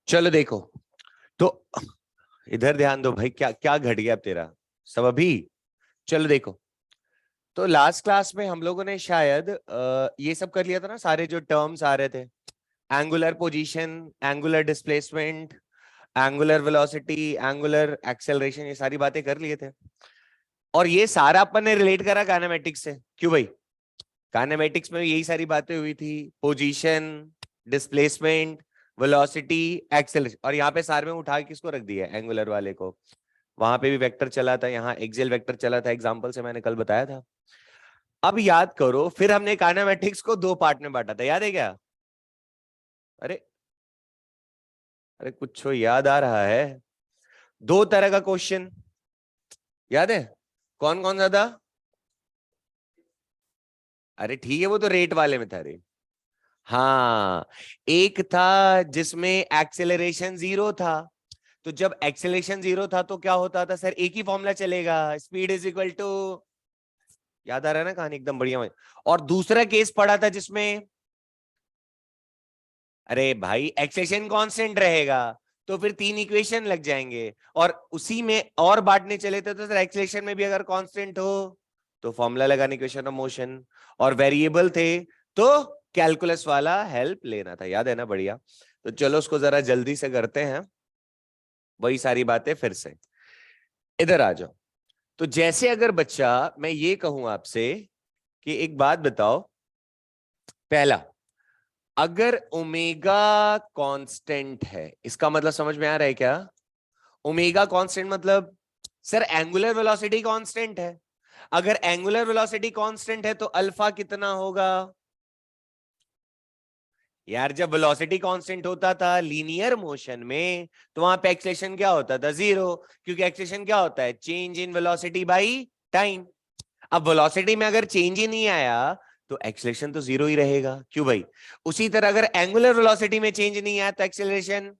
चलो देखो तो इधर ध्यान दो भाई, क्या क्या घट गया अब तेरा सब अभी। चलो देखो, तो लास्ट क्लास में हम लोगों ने शायद ये सब कर लिया था ना, सारे जो टर्म्स आ रहे थे, angular position, angular displacement, angular velocity, angular acceleration, ये सारी बातें कर लिए थे। और ये सारा अपन ने रिलेट करा काइनेमेटिक्स से। क्यों भाई? काइनेमेटिक्स में यही सारी बातें हुई थी, पोजीशन, डिस्प्लेसमेंट, वेलोसिटी, एक्सेलरेशन। और यहाँ पे सारे में उठा के किसको रख दिया? एंगुलर वाले को। वहां पे भी वेक्टर चला था, यहाँ एक्सियल वेक्टर चला था, एग्जांपल से मैंने कल बताया था। अब याद करो, फिर हमने काइनेमेटिक्स को दो पार्ट में बांटा था, याद है क्या? अरे अरे कुछ याद आ रहा है? दो तरह का क्वेश्चन याद है? कौन कौन सा था? अरे ठीक है, वो तो रेट वाले में था रे। हाँ, एक था जिसमें एक्सेलरेशन जीरो था। तो जब एक्सेलरेशन जीरो था तो क्या होता था सर? एक ही फॉर्मूला चलेगा, स्पीड इज इक्वल टू, याद आ रहा है ना कहानी? एकदम बढ़िया। और दूसरा केस पड़ा था जिसमें, अरे भाई एक्सेलरेशन कांस्टेंट रहेगा, तो फिर तीन इक्वेशन लग जाएंगे। और उसी में और बांटने चले थे तो सर एक्सेलरेशन में भी अगर कांस्टेंट हो तो फॉर्मूला लगाने इक्वेशन ऑफ मोशन, और वेरिएबल थे तो कैलकुलस वाला हेल्प लेना था। याद है ना? बढ़िया। तो चलो उसको जरा जल्दी से करते हैं, वही सारी बातें फिर से। इधर आ जाओ। तो जैसे अगर बच्चा, मैं ये कहूं आपसे कि एक बात बताओ, पहला, अगर ओमेगा कांस्टेंट है, इसका मतलब समझ में आ रहा है क्या? ओमेगा कांस्टेंट मतलब सर एंगुलर वेलोसिटी कांस्टेंट है। अगर एंगुलर वेलोसिटी कांस्टेंट है तो अल्फा कितना होगा? यार जब वेलोसिटी कांस्टेंट होता था लीनियर मोशन में, तो वहां पे एक्सेलरेशन क्या होता था? जीरो। क्योंकि एक्सेलरेशन क्या होता है? Change in velocity by time. अब वेलोसिटी में अगर चेंज ही नहीं आया तो एक्सेलरेशन तो जीरो ही रहेगा। क्यों भाई? उसी तरह अगर एंगुलर वेलोसिटी में चेंज नहीं आया तो एक्सेलरेशन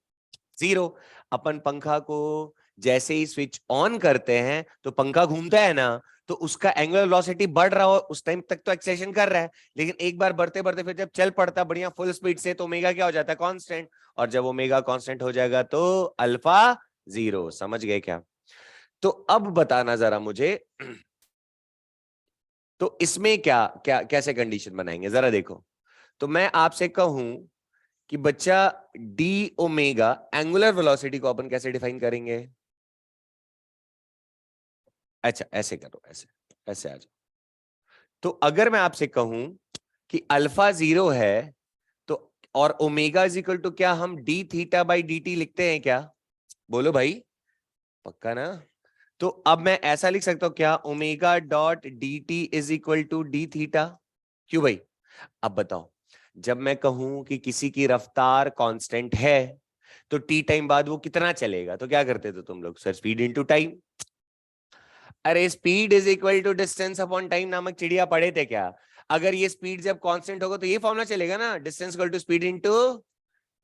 जीरो। अपन पंखा को जैसे ही स्विच ऑन करते हैं तो पंखा घूमता है ना, तो उसका एंगुलर वेलोसिटी बढ़ रहा हो उस टाइम तक तो एक्सेलरेशन कर रहा है, लेकिन एक बार बढ़ते बढ़ते फिर जब चल पड़ता बढ़िया फुल स्पीड से तो ओमेगा क्या हो जाता है? कांस्टेंट। और जब ओमेगा कांस्टेंट हो जाएगा तो अल्फा जीरो। समझ गए क्या? तो अब बताना जरा मुझे, तो इसमें क्या क्या कैसे कंडीशन बनाएंगे जरा देखो। तो मैं आपसे कहूं कि बच्चा डी ओमेगा, एंगुलर वेलोसिटी को अपन कैसे डिफाइन करेंगे? अच्छा ऐसे करो, ऐसे ऐसे आ जाओ। तो अगर मैं आपसे कहूं कि अल्फा जीरो है तो, और ओमेगा इज इक्वल टू क्या, हम D theta by d T लिखते हैं क्या? बोलो भाई, पक्का ना? तो अब मैं ऐसा लिख सकता हूं क्या, omega dot d t is equal to d theta? क्यों भाई? अब बताओ, जब मैं कहूं कि किसी की रफ्तार कांस्टेंट है तो टी टाइम बाद वो कितना चलेगा, तो क्या करते थे तुम लोग? Sir speed into time. अरे speed is equal to distance upon time नामक चिड़िया पढ़े थे क्या? अगर ये स्पीड जब कांस्टेंट होगा तो ये फॉर्मूला चलेगा ना, distance equal to speed into,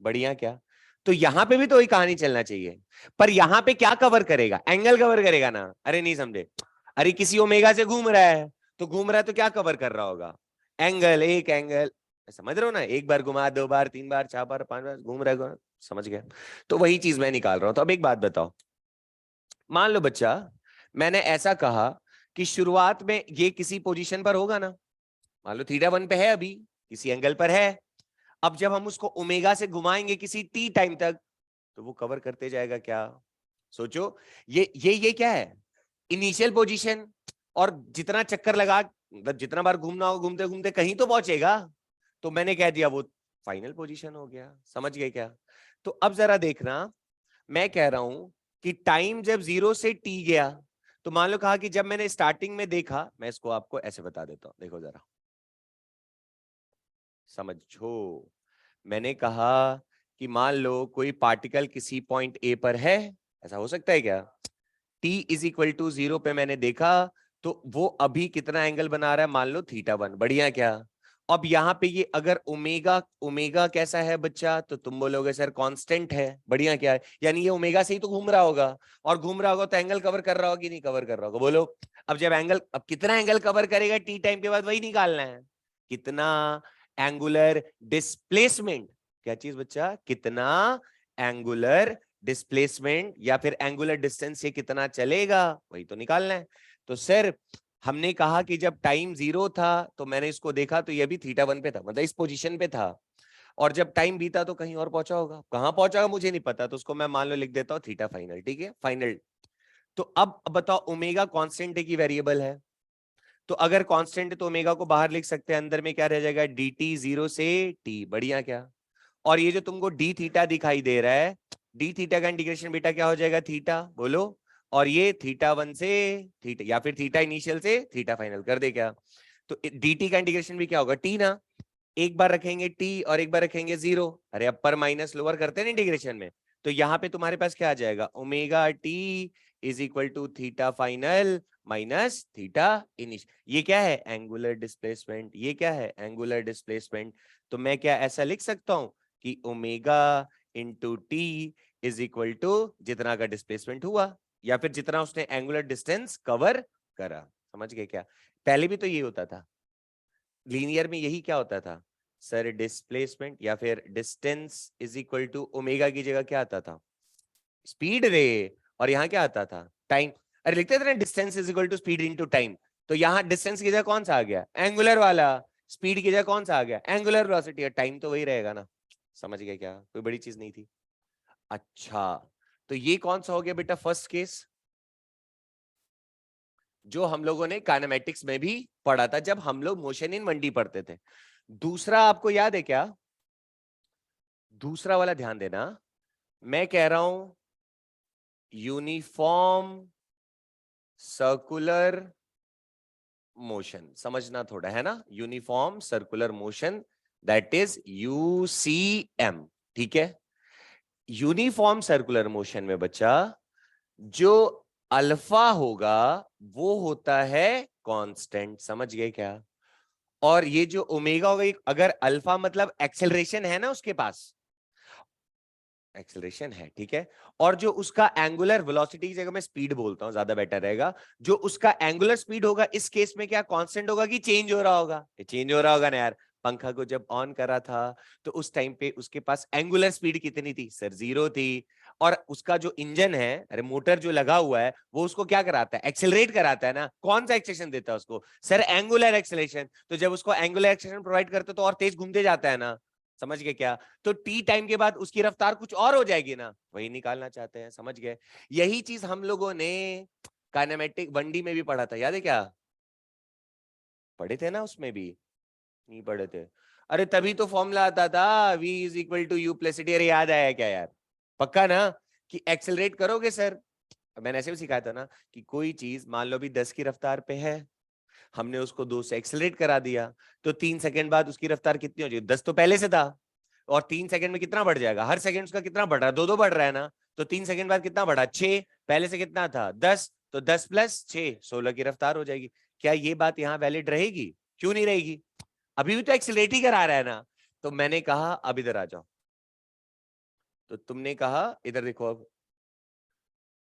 बढ़िया क्या? तो यहां पे भी तो वही कहानी चलना चाहिए। पर यहां पे क्या कवर करेगा? एंगल कवर करेगा ना। अरे नहीं समझे? अरे किसी ओमेगा से घूम रहा है, तो घूम रहा है तो क्या कवर कर रहा होगा? एंगल, एक एंगल। समझ रहे हो ना? एक बार घुमा, दो बार, तीन बार, चार बार, पांच बार घूम रहा है। समझ गया? तो वही चीज मैं निकाल रहा हूं। तो अब एक बात बताओ, मान लो बच्चा, मैंने ऐसा कहा कि शुरुआत में ये किसी पोजीशन पर होगा ना, मान लो थीटा वन पे है, अभी किसी एंगल पर है। अब जब हम उसको ओमेगा से घुमाएंगे किसी टी टाइम तक, तो वो कवर करते जाएगा क्या? सोचो, ये क्या है? Initial position. और जितना चक्कर लगा, मतलब जितना बार घूमना हो, घूमते घूमते कहीं तो पहुंचेगा। तो मैंने कह दिया वो फाइनल पोजीशन हो गया। समझ गए क्या? तो अब जरा देखना, मैं कह रहा हूं कि टाइम जब जीरो से टी गया, तो मान लो कहा कि जब मैंने स्टार्टिंग में देखा, मैं इसको आपको ऐसे बता देता हूं, देखो जरा समझो। मैंने कहा कि मान लो कोई पार्टिकल किसी पॉइंट ए पर है, ऐसा हो सकता है क्या? T is equal to zero पे मैंने देखा, तो वो अभी कितना एंगल बना रहा है? मान लो थीटा वन। बढ़िया क्या? अब यहाँ पे ये अगर ओमेगा, ओमेगा कैसा है बच्चा? तो तुम बोलोगे सर कांस्टेंट है। बढ़िया क्या है? यानी ये ओमेगा से ही तो घूम रहा होगा, और घूम रहा होगा तो एंगल कवर कर रहा होगा कि नहीं कवर कर रहा होगा? बोलो। अब जब एंगल, अब कितना एंगल कवर करेगा टी टाइम के बाद, वही निकालना है। कितना एंगुलर डिस्प्लेसमेंट, क्या चीज बच्चा? कितना एंगुलर डिस्प्लेसमेंट या फिर एंगुलर डिस्टेंस ये कितना चलेगा, वही तो निकालना है। तो सर हमने कहा कि जब टाइम 0 था तो मैंने इसको देखा तो ये भी θ1 पे था, मतलब इस पोजीशन पे था, और जब टाइम बीता तो कहीं और पहुंचा होगा, कहां पहुंचा होगा मुझे नहीं पता, तो उसको मैं मान लो लिख देता हूं थीटा फाइनल, ठीक है फाइनल। तो अब बताओ ओमेगा कांस्टेंट है कि वेरिएबल है, तो अगर कांस्टेंट है तो ओमेगा को बाहर लिख सकते हैं, अंदर में क्या रह जाएगा डी टी 0 से टी, बढ़िया क्या। और ये जो तुमको डी थीटा दिखाई दे रहा है, डी थीटा का इंटीग्रेशन बेटा क्या हो जाएगा थीटा, बोलो, और ये θ1 से थीटा या फिर थीटा इनिशियल से थीटा फाइनल कर दे क्या, तो डी टी का इंटीग्रेशन भी क्या होगा टी ना, एक बार रखेंगे टी और एक बार रखेंगे 0, अरे अपर माइनस लोअर करते हैं ना इंटीग्रेशन में, तो यहाँ पे तुम्हारे पास क्या आ जाएगा omega t is equal to theta final minus theta initial. ये क्या है एंगुलर डिस्प्लेसमेंट, ये क्या है एंगुलर डिस्प्लेसमेंट। तो मैं क्या ऐसा लिख सकता हूं कि omega into t is equal to जितना का डिस्प्लेसमेंट हुआ या फिर जितना उसने एंगुलर डिस्टेंस कवर करा, समझ गए क्या। पहले भी तो ये होता था, लीनियर में यही क्या होता था सर, डिस्प्लेसमेंट या फिर distance is equal to omega की जगह क्या आता था स्पीड रे, और यहाँ क्या आता था टाइम। अरे लिखते थे ना distance is equal to speed into time, तो यहाँ डिस्टेंस की जगह कौन सा आ गया एंगुलर वाला, स्पीड की जगह कौन सा आ गया एंगुलर वेलोसिटी, और टाइम तो वही रहेगा ना, समझ गए क्या, कोई बड़ी चीज नहीं थी। अच्छा तो ये कौन सा हो गया बेटा फर्स्ट केस, जो हम लोगों ने काइनेमेटिक्स में भी पढ़ा था जब हम लोग मोशन इन 1D पढ़ते थे। दूसरा आपको याद है क्या, दूसरा वाला ध्यान देना, मैं कह रहा हूं यूनिफॉर्म सर्कुलर मोशन, समझना थोड़ा है ना, uniform circular motion that is UCM, ठीक है। यूनिफॉर्म सर्कुलर मोशन में बच्चा जो अल्फा होगा वो होता है कांस्टेंट, समझ गए क्या। और ये जो ओमेगा होगा, अगर अल्फा मतलब एक्सेलरेशन है ना उसके पास, एक्सेलरेशन है ठीक है, और जो उसका एंगुलर वेलोसिटी की जगह मैं स्पीड बोलता हूं ज्यादा बेटर रहेगा, जो उसका एंगुलर स्पीड होगा इस केस में क्या कांस्टेंट होगा कि चेंज हो रहा होगा, ये चेंज हो रहा होगा ना यार। पंखा को जब ऑन करा था तो उस टाइम पे उसके पास एंगुलर स्पीड कितनी थी सर 0 थी, और उसका जो इंजन है अरे मोटर जो लगा हुआ है वो उसको क्या कराता है एक्सेलरेट कराता है ना, कौन सा एक्सेलरेशन देता है उसको सर एंगुलर एक्सेलरेशन, तो जब उसको एंगुलर एक्सेलरेशन प्रोवाइड करते तो और तेज घूमते जाता है ना, समझ गए क्या। तो टी टाइम के बाद उसकी रफ्तार कुछ और हो जाएगी ना, वही निकालना चाहते हैं, समझ गए। यही चीज हम लोगों ने काइनेमेटिक 1D में भी पढ़ा था, याद है क्या, पढ़े थे ना उसमें भी, नहीं पढ़े थे, अरे तभी तो फॉर्मूला आता था v is equal to u plus t, अरे याद आया क्या यार, पक्का ना कि एक्सेलरेट करोगे सर, मैंने ऐसे भी सिखाया था ना कि कोई चीज मान लो भी 10 की रफ्तार पे है, हमने उसको 2 से एक्सेलरेट करा दिया, तो 3 सेकंड बाद उसकी रफ्तार कितनी हो जाएगी, 10 तो पहले से था, और 3 सेकंड में कितना बढ़ जाएगा, हर सेकंड उसका कितना बढ़ रहा है, 2 बढ़ रहा है ना, तो 3 सेकंड बाद कितना बढ़ा 6, पहले से कितना था 10, तो 10 प्लस 6 16 की रफ्तार हो जाएगी। क्या ये बात यहाँ वैलिड रहेगी, क्यों नहीं रहेगी, अभी भी तो एक्सेलरेट ही करा रहा है ना। तो मैंने कहा अब इधर आ जाओ, तो तुमने कहा इधर देखो, अब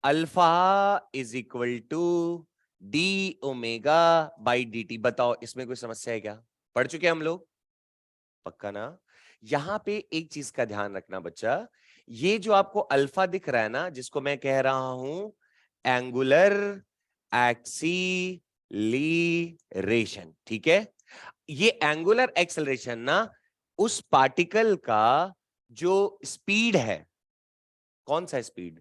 alpha is equal to d omega by d t, बताओ इसमें कोई समस्या है क्या, पढ़ चुके हम लोग, पक्का ना। यहां पे एक चीज का ध्यान रखना बच्चा, ये जो आपको अल्फा दिख रहा है ना जिसको मैं कह रहा हूं एंगुलर एक्सीलरेशन, ठीक है, ये एंगुलर एक्सेलरेशन ना उस पार्टिकल का जो स्पीड है, कौन सा स्पीड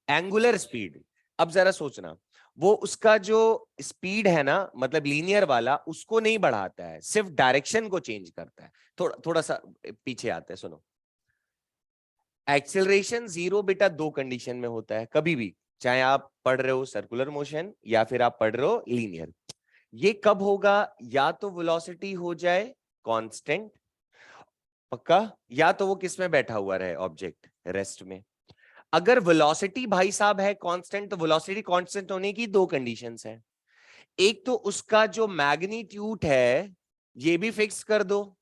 एंगुलर स्पीड, अब जरा सोचना, वो उसका जो स्पीड है ना मतलब लीनियर वाला उसको नहीं बढ़ाता है, सिर्फ डायरेक्शन को चेंज करता है। थोड़ा थोड़ा सा पीछे आते हैं, सुनो, एक्सेलरेशन 0 बेटा 2 कंडीशन में होता है कभी भी, चाहे आप पढ़ रहे हो सर्कुलर मोशन या फिर आप पढ़ रहे हो लीनियर, ये कब होगा, या तो वेलोसिटी हो जाए कांस्टेंट, पक्का, या तो वो किस में बैठा हुआ रहे ऑब्जेक्ट रेस्ट में। अगर वेलोसिटी भाई साहब है कांस्टेंट, तो वेलोसिटी कांस्टेंट होने की 2 कंडीशंस है, एक तो उसका जो मैग्नीट्यूड है ये भी फिक्स कर दो,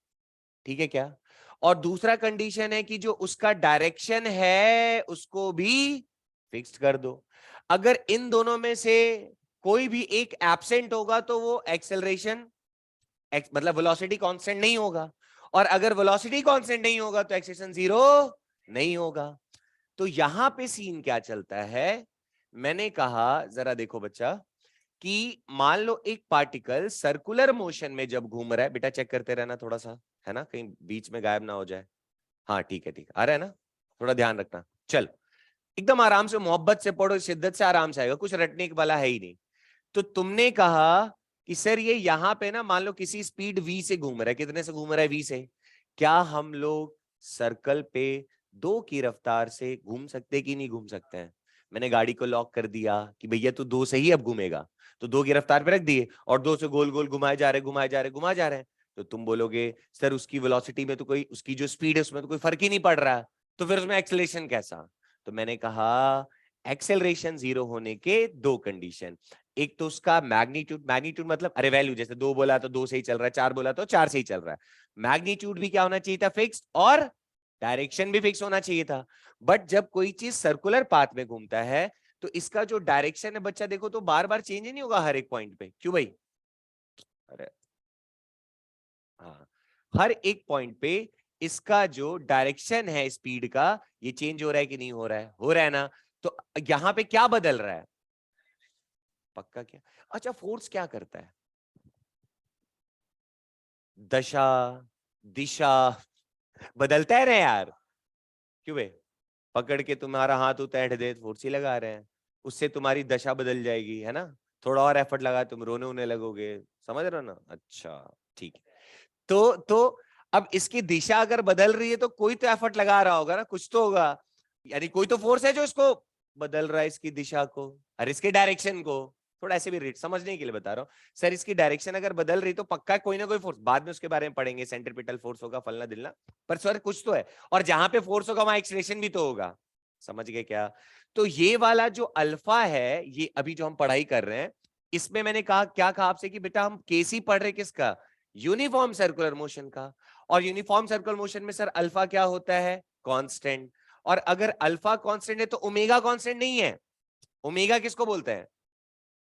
ठीक है क्या, और दूसरा कंडीशन है कि जो उसका डायरेक्शन है उसको भी फिक्स कर दो। अगर इन दोनों में से कोई भी एक एब्सेंट होगा तो वो एक्सेलरेशन मतलब वेलोसिटी कांस्टेंट नहीं होगा, और अगर वेलोसिटी कांस्टेंट नहीं होगा तो एक्सेलरेशन 0 नहीं होगा। तो यहां पे सीन क्या चलता है, मैंने कहा जरा देखो बच्चा कि मान लो एक पार्टिकल सर्कुलर मोशन में जब घूम रहा है, बेटा चेक करते रहना थोड़ा सा, है ना, कहीं बीच में गायब ना हो जाए। हाँ ठीक है, ठीक है, आ रहा है ना, थोड़ा ध्यान रखना। चल एकदम आराम से मोहब्बत से पढ़ो, शिद्दत से आराम से आएगा, कुछ रटने वाला है ही नहीं। तो तुमने कहा कि सर ये यहां पे ना मान लो किसी स्पीड v से घूम रहा है, कितने से घूम रहा है, v से, क्या हम लोग सर्कल पे 2 की रफ्तार से घूम सकते कि नहीं घूम सकते हैं? मैंने गाड़ी को लॉक कर दिया कि भैया तू 2 से ही अब घूमेगा, तो 2 की रफ्तार पे रख दिए और 2 से गोल गोल घुमाए जा रहे घुमाए जा रहे घुमाए जा रहे हैं। तो तुम बोलोगे सर उसकी वेलोसिटी में तो कोई, उसकी जो स्पीड है उसमें तो कोई फर्क ही नहीं पड़ रहा, तो फिर उसमें एक्सेलरेशन कैसा? तो मैंने कहा एक्सेलरेशन 0 होने के 2 कंडीशन, एक तो उसका मैग्नीट्यूड, मैग्नीट्यूड मतलब अरे वैल्यू, जैसे 2 बोला तो 2 से ही चल रहा है, 4 बोला तो 4 से ही चल रहा है। मैग्नीट्यूड भी क्या होना चाहिए था, फिक्स्ड, और डायरेक्शन भी फिक्स होना चाहिए था। बट जब कोई चीज सर्कुलर पाथ में घूमता है तो इसका जो डायरेक्शन है बच्चा देखो तो बार बार चेंज नहीं होगा हर एक पॉइंट पे, क्यों भाई? अरे हाँ, हर एक पॉइंट पे इसका जो डायरेक्शन है स्पीड का, ये चेंज हो रहा है कि नहीं हो रहा है? हो रहा है ना। तो यहां पे क्या बदल रहा है? पक्का क्या? अच्छा, फोर्स क्या करता है? दशा, दिशा बदलता है ना यार, क्यों बे? पकड़ के तुम्हारा हाथ उतैठ दे, फोर्स ही लगा रहे हैं, उससे तुम्हारी दशा बदल जाएगी, है ना? थोड़ा और एफर्ट लगा तुम रोने होने लगोगे, समझ रहे हो ना? अच्छा ठीक है। तो अब इसकी दिशा अगर बदल रही है तो कोई तो एफर्ट लगा रहा होगा ना, कुछ तो होगा, यानी कोई तो फोर्स है जो इसको बदल रहा है, इसकी दिशा को और इसके डायरेक्शन को। थोड़ा ऐसे भी रेट समझने के लिए बता रहा हूँ सर, इसकी डायरेक्शन अगर बदल रही तो पक्का कोई ना कोई फोर्स, बाद में उसके बारे में पढ़ेंगे, सेंट्रीपिटल फोर्स होगा फलना दिलना, पर सर कुछ तो है, और जहां पे फोर्स होगा वहां एक्सलेशन भी तो होगा। समझ गए क्या? तो ये वाला जो अल्फा है, ये अभी जो हम पढ़ाई कर रहे हैं, इसमें मैंने कहा क्या कहा आपसे कि बेटा हम केसी पढ़ रहे किसका, यूनिफॉर्म सर्कुलर मोशन का। और यूनिफॉर्म सर्कुलर मोशन में सर अल्फा क्या होता है, कांस्टेंट। और अगर अल्फा कांस्टेंट है तो ओमेगा कांस्टेंट नहीं है। ओमेगा किसको बोलते हैं?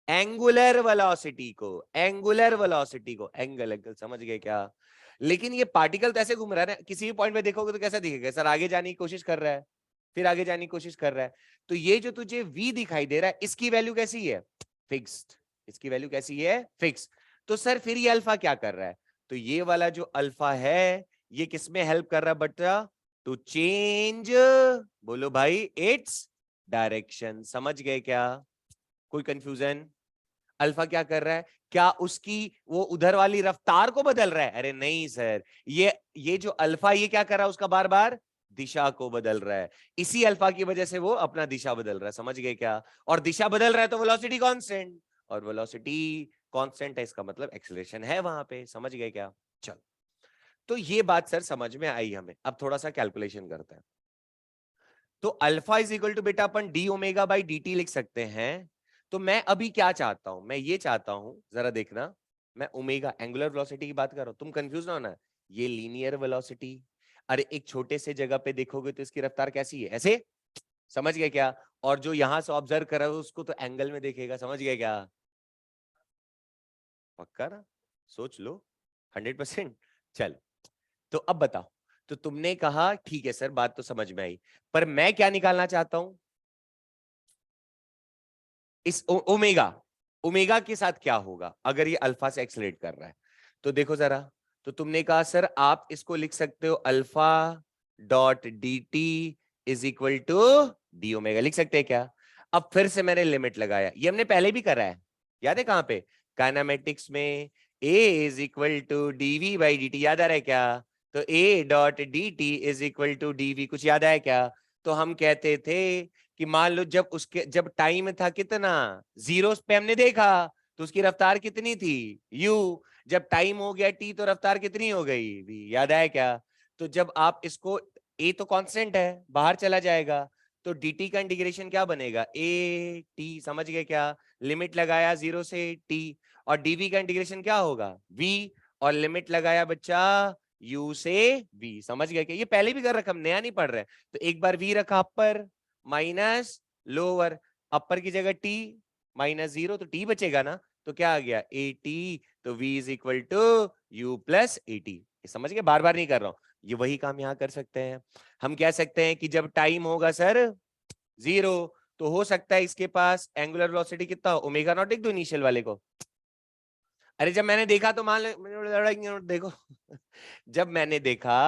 एंगुलर वेलोसिटी को, एंगुलर वेलोसिटी को, एंगल एंगल, समझ गए क्या? लेकिन ये पार्टिकल तो ऐसे घूम रहा है ना, किसी भी पॉइंट पे देखोगे तो कैसा दिखेगा सर, आगे जाने की कोशिश कर रहा है, फिर आगे जाने की कोशिश कर रहा है। तो ये जो तुझे v दिखाई दे रहा है, इसकी वैल्यू कैसी है, फिक्स्ड। इसकी वैल्यू कैसी है, फिक्स। तो सर फिर ये अल्फा क्या कर रहा है? तो ये वाला जो अल्फा है ये किसमें हेल्प कर रहा है बच्चा, टू चेंज, बोलो भाई, इट्स डायरेक्शन। समझ गए क्या? कोई कंफ्यूजन? अल्फा क्या कर रहा है, क्या उसकी वो उधर वाली रफ्तार को बदल रहा है? अरे नहीं सर, ये जो अल्फा ये क्या कर रहा है, उसका बार बार दिशा को बदल रहा है, इसी अल्फा की वजह से वो अपना दिशा बदल रहा है। समझ गए क्या? और दिशा बदल रहा है तो वेलोसिटी कांस्टेंट, और वेलोसिटी कांस्टेंट है इसका मतलब एक्सेलरेशन है वहां पे। समझ गए क्या? चलो, तो ये बात सर समझ में आई हमें। अब थोड़ा सा कैलकुलेशन करते हैं। तो अल्फा इज इक्वल टू बेटा अपन d omega by d t लिख सकते हैं। तो मैं अभी क्या चाहता हूं, मैं ये चाहता हूं, जरा देखना, मैं ओमेगा एंगुलर वेलोसिटी की बात कर रहा हूं, तुम कंफ्यूज ना होना, ये लीनियर वेलोसिटी। अरे एक छोटे से जगह पे देखोगे तो इसकी रफ्तार कैसी है, ऐसे, समझ गए क्या? और जो यहां से ऑब्जर्व कर रहा है उसको तो एंगल में देखेगा। समझ गए क्या? पक्का ना? सोच लो, 100%। चल, तो अब बताओ। तो तुमने कहा ठीक है सर, बात तो समझ में आई, पर मैं क्या निकालना चाहता हूं, इस ओमेगा, ओमेगा के साथ क्या होगा अगर ये अल्फा से एक्सलेट कर रहा है? तो देखो जरा, तो तुमने कहा सर आप इसको लिख सकते हो alpha dot d t is equal to d omega, लिख सकते हैं क्या? अब फिर से मैंने लिमिट लगाया, ये हमने पहले भी करा है, याद है कहां पे, काइनेमेटिक्स में, a is equal to d v by d t, याद आ रहा है क्या? तो a dot d t is equal to d v, कुछ याद आया क्या? तो हम कहते थे कि मान लो जब उसके, जब टाइम था कितना, जीरो पे हमने देखा, तो उसकी रफ्तार कितनी थी, यू। जब टाइम हो गया टी तो रफ्तार कितनी हो गई, वी। याद आया क्या? तो जब आप इसको, ए तो कांस्टेंट है, बाहर चला जाएगा, तो dt का इंटीग्रेशन क्या बनेगा, ए टी। समझ गए क्या? लिमिट लगाया 0 से t, और dv का इंटीग्रेशन क्या होगा, v, और लिमिट लगाया बच्चा u से v। समझ गए क्या? ये पहले भी कर रखा, हम नया नहीं पढ़ रहे। तो एक बार v रखा अपर माइनस लोअर, अपर की जगह t माइनस 0, तो t बचेगा ना, तो क्या आ गया, ए टी। तो v is equal to u plus a t. समझ गए? बार बार नहीं कर रहा हूं, ये वही काम यहाँ कर सकते हैं। हम कह सकते हैं कि जब टाइम होगा सर 0, तो हो सकता है इसके पास एंगुलर वेलोसिटी कितना हो, ओमेगा नॉट। लिख दो इनिशियल वाले को। अरे जब मैंने देखा तो मान लो देखो जब मैंने देखा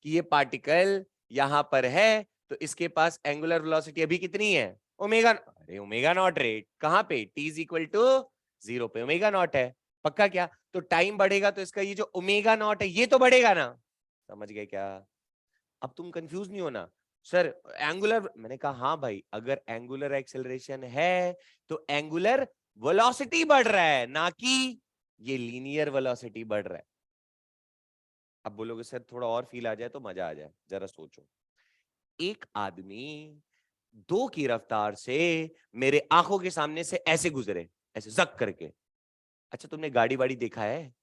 कि ये पार्टिकल यहां पर है, तो इसके पास एंगुलर वेलोसिटी अभी कितनी है, ओमेगा। अरे ओमेगा नॉट रेट कहां पे, t इज इक्वल टू 0 पे ओमेगा नॉट है। पक्का क्या? तो टाइम बढ़ेगा तो इसका ये जो ओमेगा नॉट है ये तो बढ़ेगा ना। समझ गए क्या? अब तुम कंफ्यूज नहीं होना सर एंगुलर, मैंने कहा हाँ भाई, अगर एंगुलर एक्सेलरेशन है तो एंगुलर वेलोसिटी बढ़ रहा है, ना कि ये लीनियर वेलोसिटी बढ़ रहा है। अब बोलोगे सर थोड़ा और फील आ जाए तो मजा आ जाए, जरा सोचो। एक आदमी 2 की रफ्तार से मेरे आंखों के सामने से ऐसे गुजरे, ऐसे जक करके। अच्छा तुमने गाड़ी वाड़ी देखा है,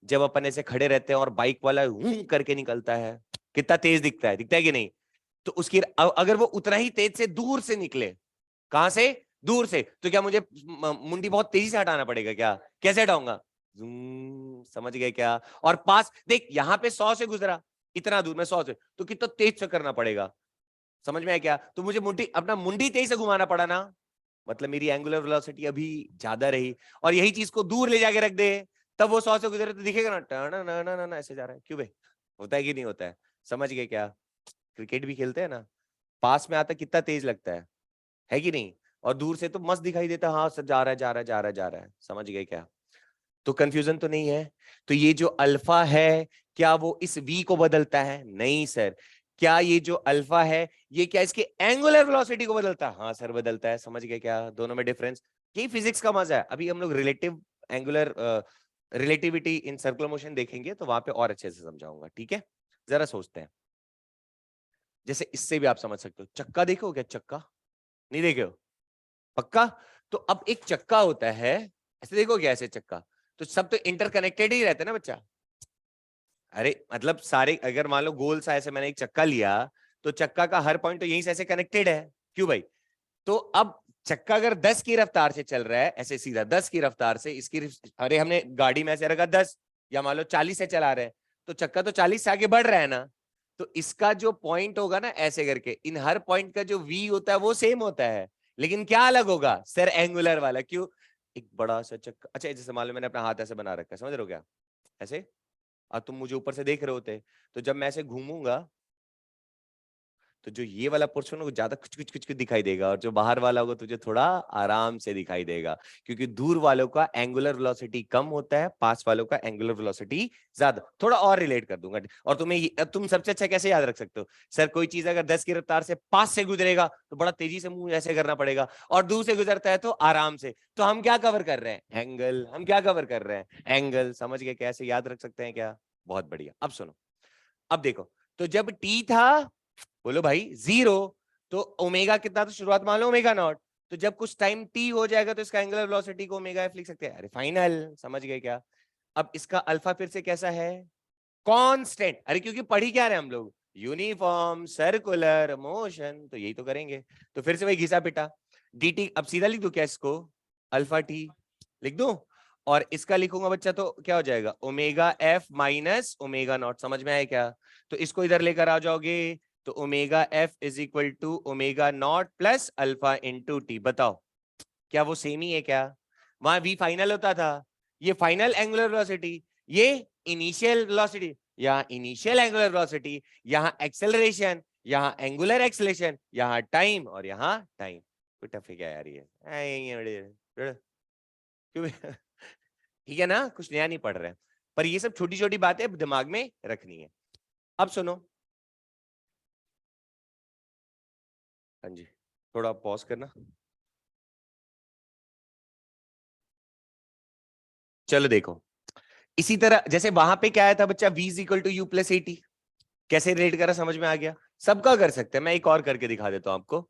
जब अपन ऐसे खड़े रहते हैं और बाइक वाला हूं करके निकलता है, कितना तेज दिखता है कि नहीं? तो उसकी अगर वो उतना ही तेज से दूर से निकले, कहां से, दूर से, तो क्या मुझे मुंडी बहुत तेजी से हटाना पड़ेगा क्या? कैसे हटाऊंगा? समझ गए क्या? और पास देख, यहां पे 100 से गुजरा, इतना दूर में 100 से, तो कितना तेज से करना पड़ेगा। समझ में आया क्या? तो मुझे मुंडी, अपना मुंडी तेज से घुमाना पड़ा ना, मतलब मेरी एंगुलर वेलोसिटी अभी ज्यादा रही। और यही चीज को दूर ले जाके रख दे, तब वो 100 से गुजरे तो दिखेगा ना ऐसे जा रहा है। क्यों भाई? होता है कि नहीं होता है? समझ गए क्या? क्रिकेट भी खेलते हैं ना, पास में आता कितना तेज लगता है कि नहीं? और दूर से तो मस्त दिखाई देता, हाँ सर जा रहा है जा रहा है जा रहा है जा रहा है। समझ गए क्या? तो कंफ्यूजन तो नहीं है? तो ये जो अल्फा है, क्या वो इस v को बदलता है? नहीं सर। क्या ये जो अल्फा है, ये क्या इसके एंगुलर वेलोसिटी को बदलता है? हाँ सर बदलता है। समझ गए क्या दोनों में डिफरेंस? यही फिजिक्स का मजा है। अभी हम लोग relative angular relativity in circular motion देखेंगे, तो वहां पे और अच्छे से समझाऊंगा। ठीक है, जरा सोचते हैं। जैसे इससे भी आप समझ सकते हो, चक्का देखो क्या? चक्का नहीं देखे हो? पक्का? तो अब एक चक्का होता है, ऐसे देखो क्या, ऐसे चक्का, तो सब तो इंटरकनेक्टेड ही रहते हैं ना बच्चा। अरे मतलब सारे, अगर मान लो गोल सा ऐसे मैंने एक चक्का लिया, तो चक्का का हर पॉइंट तो यहीं से ऐसे कनेक्टेड है। क्यों भाई? तो अब चक्का अगर 10 की रफ्तार से चल रहा है, ऐसे सीधा 10 की रफ्तार से, इसकी अरे हमने गाड़ी में ऐसे रखा 10, या मान लो 40 से चला रहे हैं, तो चक्का तो 40 से आगे बढ़ रहा है ना। तो इसका जो पॉइंट होगा ना, ऐसे करके इन हर पॉइंट का जो वी होता है वो सेम होता है, लेकिन क्या अलग होगा सर? एंगुलर वाला। क्यों? एक बड़ा सा चक्का, अच्छा जैसे मान लो मैंने अपना हाथ ऐसे बना रखा है, समझ रहे हो क्या? ऐसे, और तुम मुझे ऊपर से देख रहे होते, तो जब मैं ऐसे घूमूंगा, तो जो ये वाला पोर्शन होगा ज्यादा कुछ कुछ कुछ कुछ दिखाई देगा, और जो बाहर वाला होगा तुझे थोड़ा आराम से दिखाई देगा, क्योंकि दूर वालों का एंगुलर वेलोसिटी कम होता है, पास वालों का एंगुलर वेलोसिटी ज्यादा। थोड़ा और रिलेट कर दूंगा, और तुम्हें तुम सबसे अच्छा कैसे याद रख सकते हो सर? कोई चीज अगर 10 की रफ्तार से पास से गुजरेगा तो बड़ा तेजी से मुंह ऐसे करना पड़ेगा, और दूर से गुजरता है तो आराम से। तो हम क्या कवर कर रहे हैं? एंगल। हम क्या कवर कर रहे हैं? एंगल। समझ गए? कैसे याद रख सकते हैं क्या? बहुत बढ़िया। अब सुनो, अब देखो, तो जब टी था, बोलो भाई 0, तो ओमेगा कितना था शुरुआत? मान लो ओमेगा नॉट। तो जब कुछ टाइम टी हो जाएगा तो इसका एंगुलर वेलोसिटी को ओमेगा एफ लिख सकते हैं। अरे फाइनल। समझ गए क्या? अब इसका अल्फा फिर से कैसा है? कांस्टेंट। अरे क्योंकि पढ़ी क्या रहे हम लोग? यूनिफॉर्म सर्कुलर मोशन, तो यही तो करेंगे। तो फिर से वही घिसा पिटा। dt अब सीधा लिख दो क्या इसको? अल्फा टी लिख दो, और इसका लिखूंगा बच्चा तो क्या हो जाएगा? Omega F minus omega naught. समझ में आया क्या? तो इसको इधर लेकर आ जाओगे, तो omega f is equal to omega naught plus alpha into t. बताओ क्या वो सेम ही है क्या? वहां v फाइनल होता था, ये फाइनल एंगुलर वेलोसिटी, ये इनिशियल वेलोसिटी। यहाँ इनिशियल एंगुलर वेलोसिटी, यहाँ एक्सेलरेशन, यहाँ एंगुलर एक्सेलरेशन, यहाँ टाइम, और यहाँ टाइम। कोई टफ है क्या यार ये? क्यों? ठीक है ना, कुछ नया नहीं पढ़ रहे हैं, पर ये सब छोटी छोटी बातें दिमाग में रखनी है। अब सुनो, हाँ जी, थोड़ा पॉज करना। चलो देखो, इसी तरह जैसे वहां पे क्या आया था बच्चा, v is equal to u plus a t, कैसे रिलेट करा? समझ में आ गया? सबका कर सकते हैं, मैं एक और करके दिखा देता हूं आपको।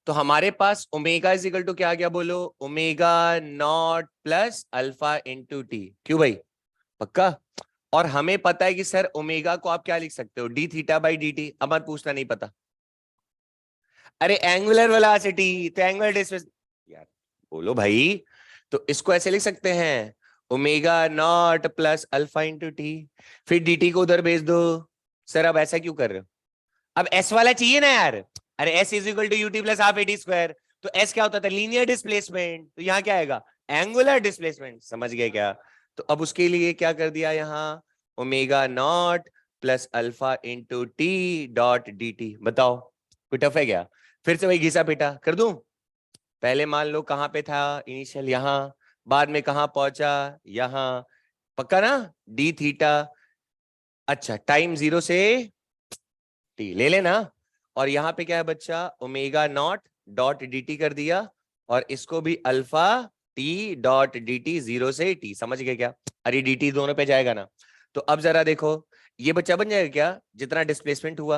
तो हमारे पास ओमेगा इज इक्वल टू क्या आ गया? बोलो, omega naught plus alpha into T. क्यों भाई? पक्का? और हमें पता है कि सर ओमेगा को आप क्या लिख सकते हो? D theta by d T. अब मत पूछना नहीं पता। अरे एंगुलर वेलोसिटी तो एंगुलर डिस्प्लेस, यार बोलो भाई। तो इसको ऐसे लिख सकते हैं, omega naught plus alpha into T, फिर dt को उधर भेज दो, सर अब ऐसा क्यों कर रहे हो? अब एस वाला चाहिए ना यार। अरे s is equal to u t plus half a t square, तो एस क्या होता था? Linear displacement. तो यहाँ क्या आएगा? Angular displacement. समझ गए क्या? तो अब उसके लिए क्या कर दिया यहाँ? Omega naught plus alpha into T dot d t. बताओ कोई टफ है क्या? फिर से वही घिसा पिटा कर दूं? पहले मान लो कहां पे था इनिशियल, यहाँ, बाद में कहां पहुंचा, यहाँ। पक्का ना? D theta. अच्छा टाइम 0 से टी ले लेना। और यहाँ पे क्या है बच्चा? Omega naught dot d T कर दिया, और इसको भी alpha T dot d T 0 से टी। समझ गए क्या? अरे डी टी दोनों पे जाएगा ना। तो अब जरा देखो, ये बच्चा बन जाएगा क्या? जितना डिस्प्लेसमेंट हुआ,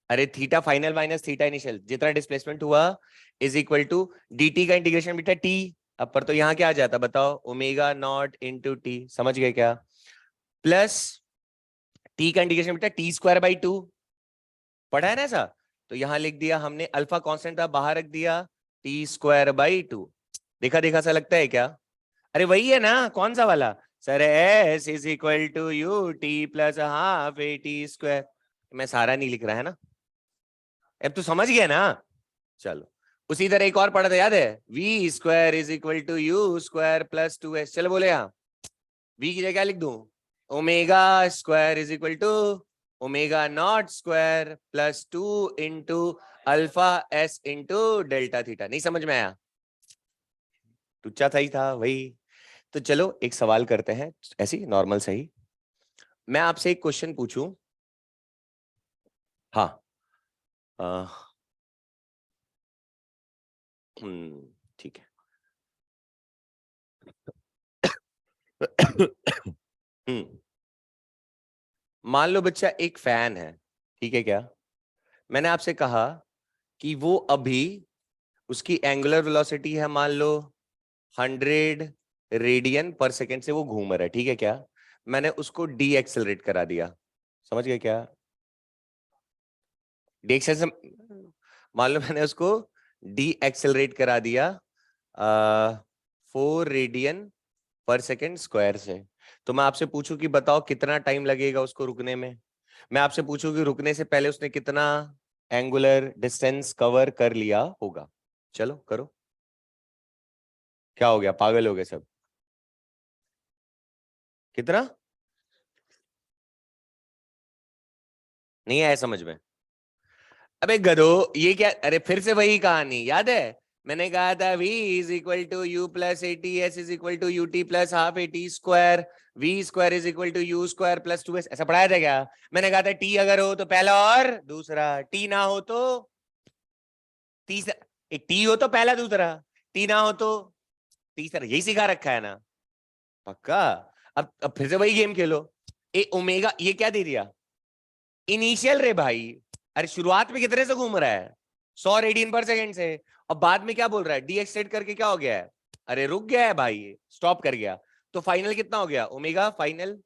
अरे theta final minus theta initial, जितना डिस्प्लेसमेंट हुआ is equal to d t का इंटीग्रेशन बेटा टी। अब पर तो यहाँ क्या आ जाता बताओ? Omega naught into t. समझ गए क्या? प्लस टी का इंटीग्रेशन बेटा टी स्क्वायर बाई 2। पढ़ा है ना ऐसा? तो यहां लिख दिया हमने, अल्फा कांस्टेंट था बाहर रख दिया, टी स्क्वायर बाई 2। देखा देखा सा लगता है क्या? अरे वही है ना, कौन सा वाला? Sir s is equal to u t plus half a t square. मैं सारा नहीं लिख रहा है ना, अब तो समझ गया ना? चलो उसी तरह एक और पढ़ा था, याद है? V square is equal to u square plus 2s। चलो बोले यहाँ वी की जगह क्या लिख दूं? Omega square is equal to omega naught square plus 2 into alpha s into delta theta. नहीं समझ में आया? टुच्चा था ही था वही। तो चलो एक सवाल करते हैं ऐसी नॉर्मल सही। मैं आपसे एक क्वेश्चन पूछूं? हाँ ठीक है। मान लो बच्चा एक फैन है, ठीक है क्या? मैंने आपसे कहा कि वो अभी, उसकी एंगुलर वेलोसिटी है मान लो 100 रेडियन पर सेकेंड से वो घूम रहा है, ठीक है क्या? मैंने उसको डी एक्सेलरेट करा दिया। समझ गए क्या? डी एक्सेलरेट, मान लो मैंने उसको डी एक्सेलरेट करा दिया 4 रेडियन पर सेकेंड स्क्वायर से। तो मैं आपसे पूछूं कि बताओ कितना टाइम लगेगा उसको रुकने में? मैं आपसे पूछूं कि रुकने से पहले उसने कितना एंगुलर डिस्टेंस कवर कर लिया होगा? चलो करो। क्या हो गया? पागल हो गए सब? कितना? नहीं आया समझ में? अबे गधो, ये क्या? अरे फिर से वही कहानी याद है? मैंने कहा था v is equal to u plus a t, s is equal to u t plus half a t square, v square is equal to u square plus 2s। ऐसा पढ़ाया था क्या? मैंने कहा था टी अगर हो तो पहला और दूसरा, टी ना हो तो तीसरा। एक टी हो तो पहला दूसरा, टी ना हो तो तीसरा। यही सिखा रखा है ना? पक्का? अब फिर से वही गेम खेलो। ए ओमेगा ये क्या दे दिया? इनिशियल रे भाई। अरे शुरुआत में कितने से घूम रहा है? 100 रेडियन पर सेकेंड से। और बाद में क्या बोल रहा है? डी एक्सटेंड करके क्या हो गया है? अरे रुक गया है भाई, स्टॉप कर गया। तो फाइनल कितना हो गया? Omega final.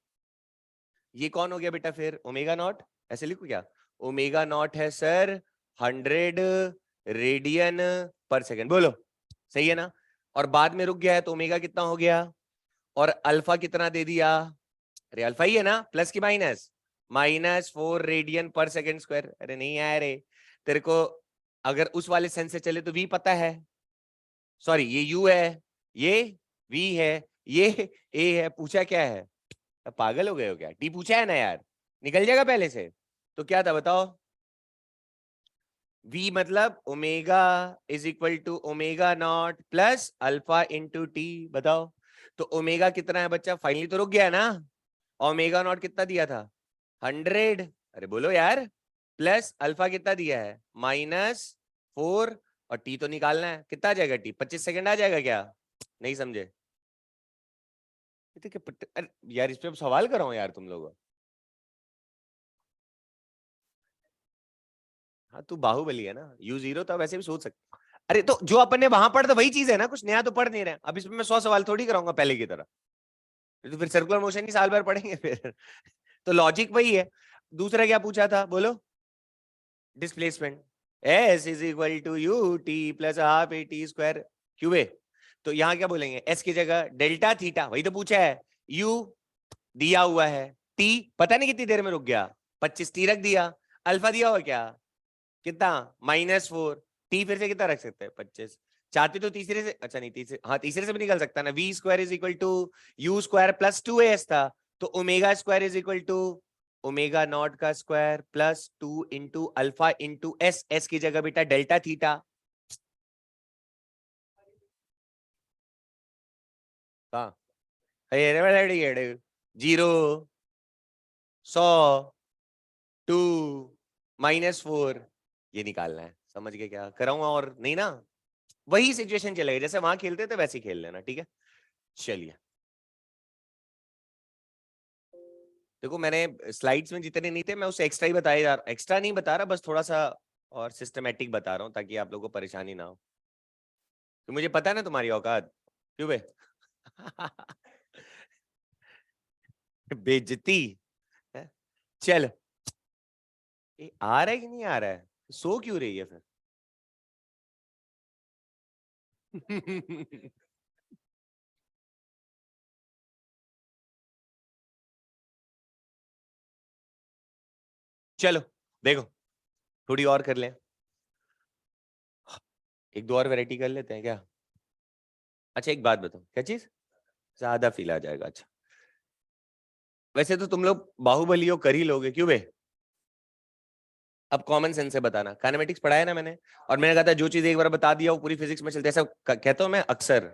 ये कौन हो गया बेटा फिर? Omega naught. ऐसे लिखो क्या? ओमेगा नॉट है सर 100 रेडियन पर सेकेंड। बोलो सही है ना? और बाद में रुक गया है तो ओमेगा कितना हो गया? और अल्फा कितना दे दिया? अरे अल्फा ही है ना, प्लस की माइनस? -4 रेडियन पर सेकेंड स्क्वायर। अरे नहीं आया रे तेरे को? अगर उस वाले सेंस से चले तो वी पता है, सॉरी ये यू है, ये वी है, ये ए है। पूछा क्या है? पागल हो गए हो क्या? टी पूछा है ना यार, निकल जाएगा पहले से। तो क्या था बताओ? v मतलब omega is equal to omega naught plus alpha into t. बताओ तो ओमेगा कितना है बच्चा? फाइनली तो रुक गया है ना? ओमेगा नॉट कितना दिया था? 100। अरे बोलो यार। प्लस अल्फा कितना दिया है? -4। और टी तो निकालना है, कितना आ जाएगा टी? 25 सेकंड आ जाएगा क्या? नहीं समझे? अरे यार इस पे सवाल कर रहा हूं यार तुम लोग। हाँ तू बाहुबली है ना, U0 तो वैसे भी सोच सकते। अरे तो जो अपन ने वहां पढ़ा था वही चीज है ना, कुछ नया तो पढ़ नहीं रहे। अब इसमें मैं 100 सवाल थोड़ी कराऊंगा पहले की तरह। तो फिर सर्कुलर मोशन ही साल भर पढ़ेंगे फिर। तो लॉजिक वही है। दूसरा क्या पूछा था बोलो? Displacement. S is equal to u t plus half a t square cube a. तो यहाँ क्या बोलेंगे? एस की जगह डेल्टा थीटा, वही तो पूछा है। यू दिया हुआ है, टी पता नहीं कितनी देर में रुक गया। 25 टी रख दिया, अल्फा दिया हुआ क्या, कितना -4, टी फिर से कितना रख सकते हैं 25, चाहते तो तीसरे से, अच्छा नहीं तीसरे, हाँ तीसरे से भी निकल सकता है ना, v square is equal to u square plus 2as था, तो omega square is equal to omega not का square plus 2 into alpha into s, s की जगह बेटा डेल्टा थीटा, हाँ 0, 100, 2, -4, ये निकालना है, समझ गए क्या कराऊंगा, और नहीं ना, वही सिचुएशन चलेगी जैसे वहां खेलते थे वैसे ही खेल लेना, ठीक है। चलिए देखो मैंने स्लाइड्स में जितने नहीं थे मैं उसे एक्स्ट्रा ही बताया जा रहा, एक्स्ट्रा नहीं बता रहा, बस थोड़ा सा और सिस्टमेटिक बता रहा हूँ ताकि आप लोगों को परेशानी ना हो, तो मुझे पता है ना तुम्हारी औकात, क्यों बे बेइज्जती है। चल ये आ रहा है कि नहीं आ रहा है, सो क्यों रही है फिर चलो देखो थोड़ी और कर लें, एक दो और वैरायटी कर लेते हैं क्या। अच्छा एक बात बताओ, क्या चीज ज्यादा फील आ जाएगा, अच्छा वैसे तो तुम लोग बाहुबलियो कर ही लोगे, क्यों बे, अब कॉमन सेंस से बताना, काइनेमेटिक्स पढ़ा है ना मैंने, और मैंने कहा था जो चीज एक बार बता दिया वो पूरी फिजिक्स में चलती है, ऐसा कहता हूं मैं अक्सर,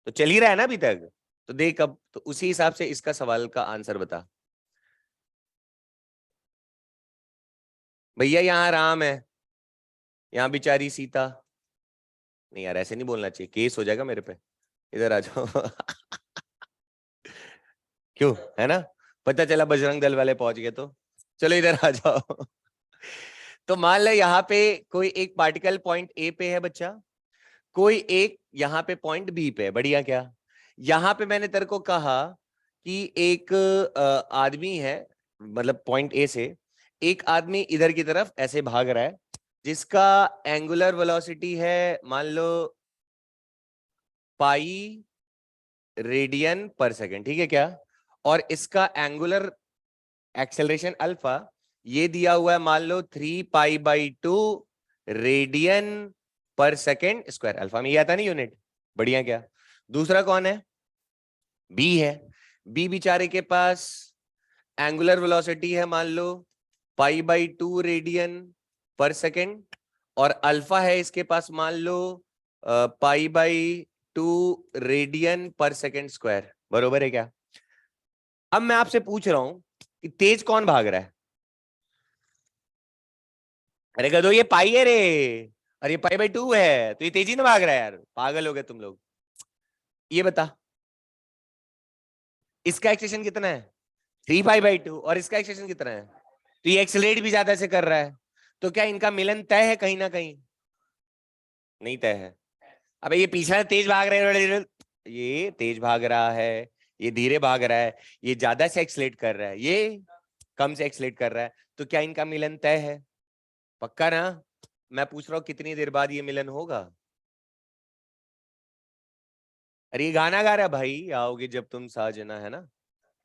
तो चल ही रहा है ना अभी तक, तो देख अब तो उसी हिसाब से इसका सवाल का आंसर बता। भैया यहाँ राम है, यहाँ बेचारी सीता, नहीं यार ऐसे नहीं बोलना चाहिए, केस हो जाएगा मेरे पे, इधर आ जाओ क्यों, है ना, पता चला बजरंग दल वाले पहुंच गए तो, चलो इधर आ जाओ तो मान लो यहाँ पे कोई एक पार्टिकल पॉइंट ए पे है बच्चा, कोई एक यहाँ पे पॉइंट बी पे है, बढ़िया क्या, यहाँ पे मैंने तेरे को कहा कि एक आदमी है, मतलब पॉइंट ए से एक आदमी इधर की तरफ ऐसे भाग रहा है, जिसका एंगुलर वेलोसिटी है मान लो पाई रेडियन पर सेकेंड, ठीक है क्या, और इसका एंगुलर एक्सेलरेशन अल्फा ये दिया हुआ है मान लो 3π/2 रेडियन पर सेकेंड स्क्वायर, अल्फा में ये आता नहीं यूनिट, बढ़िया क्या, दूसरा कौन है, बी है, बी बेचारे के पास एंगुलर वेलोसिटी है मान लो π/2 रेडियन पर सेकेंड, और अल्फा है इसके पास मान लो π/2 रेडियन पर सेकेंड स्क्वायर, बरोबर है क्या। अब मैं आपसे पूछ रहा हूं कि तेज कौन भाग रहा है, अरे गधो ये पाई है रे, अरे ये π/2 है तो ये तेजी ना भाग रहा है यार, पागल हो गए तुम लोग, ये बता इसका एक्सेशन कितना है 3π/2 और इसका एक्सेशन कितना है, तो ये एक्सेलरेट भी ज्यादा से कर रहा है, तो क्या इनका मिलन तय है कहीं ना कहीं, नहीं तय है। अबे ये पीछे तेज भाग रहे हैं, ये तेज भाग रहा है, ये धीरे भाग रहा है, ये ज्यादा से एक्सलेट कर रहा है, ये कम से एक्सलेट कर रहा है, तो क्या इनका मिलन तय है, पक्का ना, मैं पूछ रहा हूँ कितनी देर बाद ये मिलन होगा, अरे ये गाना गा रहा है भाई, आओगे जब तुम साजना, है ना,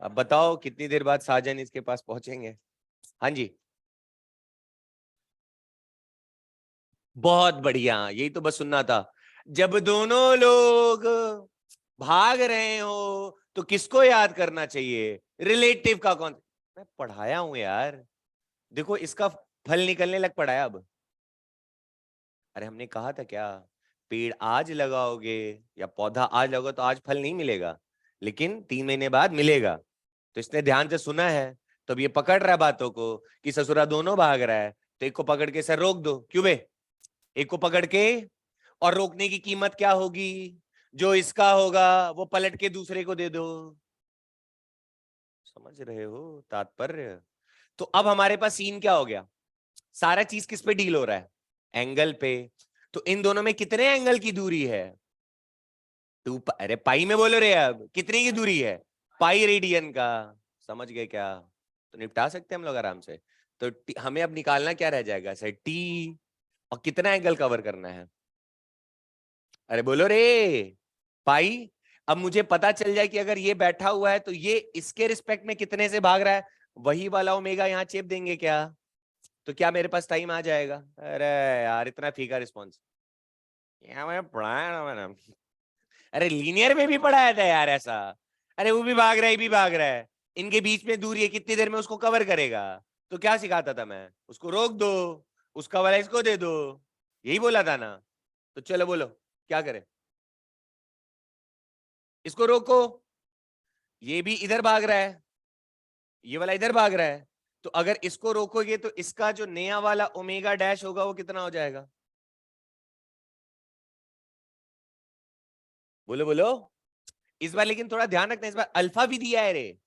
अब बताओ कितनी देर बाद साजन इसके पास पहुंचेंगे। हाँ जी बहुत बढ़िया, यही तो बस सुनना था, जब दोनों लोग भाग रहे हो तो किसको याद करना चाहिए, रिलेटिव का कौन, मैं पढ़ाया हूं यार, देखो इसका फल निकलने लग पड़ा है अब, अरे हमने कहा था क्या, पेड़ आज लगाओगे या पौधा आज लगाओगे तो आज फल नहीं मिलेगा, लेकिन 3 महीने बाद मिलेगा, तो इसने ध्यान से सुना है, तो अब ये पकड़ रहा है बातों को कि ससुरा दोनों भाग रहा है, तो एक को पकड़ के सर रोक दो, क्यों बे, एक को पकड़ के, और रोकने की कीमत क्या होगी, जो इसका होगा वो पलट के दूसरे को दे दो, समझ रहे हो तात्पर्य। तो अब हमारे पास सीन क्या हो गया, सारा चीज किस पे डील हो रहा है, एंगल पे, तो इन दोनों में कितने एंगल की दूरी है, अरे पाई में बोलो रे, अब कितने की दूरी है, पाई रेडियन का, समझ गए क्या, तो निपटा सकते हैं हम लोग आराम से, तो हमें अब निकालना क्या रह जाएगा सर, टी, और कितना एंगल कवर करना है, अरे बोलो रे, पाई, अब मुझे पता चल जाए कि अगर ये बैठा हुआ है तो ये इसके रिस्पेक्ट में कितने से भाग रहा है, वही वाला ओमेगा यहाँ चेप देंगे क्या, तो क्या मेरे पास टाइम आ जाएगा? अरे यार इतना फीका रिस्पॉन्स, यहाँ मैंने पढ़ाया ना मैंने। अरे लीनियर में भी पढ़ाया था यार ऐसा। अरे वो भी भाग रहा है, ये भी भाग रहा है, इनके बीच में दूरी है, कितनी देर में उसको कवर करेगा? तो क्या सिखाता था मैं, उसको रोक दो, उसका वाला इसको दे दो, यही बोला था ना। तो चलो बोलो क्या करें, इसको रोको, ये भी इधर भाग रहा है, ये वाला इधर भाग रहा है, तो अगर इसको रोकोगे तो इसका जो नया वाला ओमेगा डैश होगा वो कितना हो जाएगा? बोलो बोलो। इस बार लेकिन थोड़ा ध्यान रखना, इस बार अल्फा भी दिया है रे।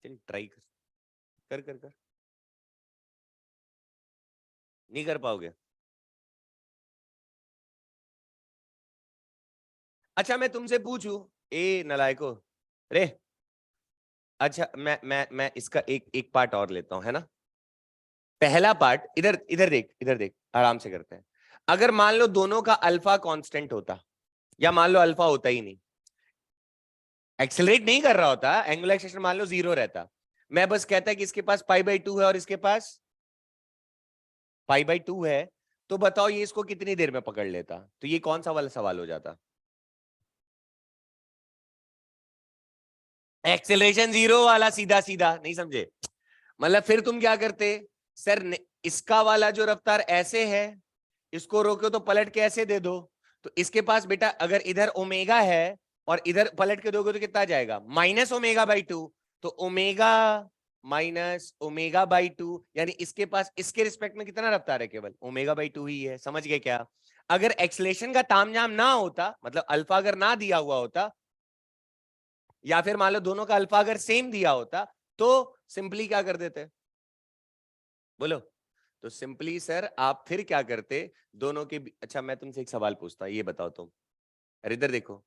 चल ट्राई कर, कर कर कर, नहीं कर पाओगे? अच्छा मैं तुमसे पूछूं, ए नलायको रे, अच्छा मैं इसका एक एक पार्ट और लेता हूं, है ना? पहला पार्ट, इधर इधर देख, इधर देख, आराम से करते हैं। अगर मान लो दोनों का अल्फा कांस्टेंट होता, या मान लो अल्फा होता ही नहीं, एक्सेलरेट नहीं कर रहा होता, एंगुलर एक्सेलरेशन मान लो 0 रहता, मैं बस कहता कि इसके पास π/2 है और इसके पास π/2 है, तो बताओ ये इसको कितनी देर में पकड़ लेता? तो ये कौन सा वाला सवाल हो जाता? एक्सेलरेशन 0 वाला, सीधा सीधा, नहीं समझे? मतलब फिर तुम क्या करते सर, इसका वाला जो रफ्तार ऐसे है, इसको रोको तो पलट के ऐसे दे दो, तो इसके पास बेटा अगर इधर ओमेगा है और इधर पलट के दोगे तो कितना जाएगा? -ω/2, तो ओमेगा -ω/2, यानी इसके पास इसके रिस्पेक्ट में कितना रफ्तार है? केवल ω/2 ही है। समझ गए क्या? अगर एक्सलेशन का तामझाम ना होता, मतलब अल्फा अगर ना दिया हुआ होता, या फिर मान लो दोनों का अल्फा अगर सेम दिया होता, तो सिंपली क्या कर देते? बोलो। तो सिंपली सर आप फिर क्या करते, दोनों के अच्छा मैं तुमसे एक सवाल पूछता, ये बताओ तुम, अरे इधर देखो,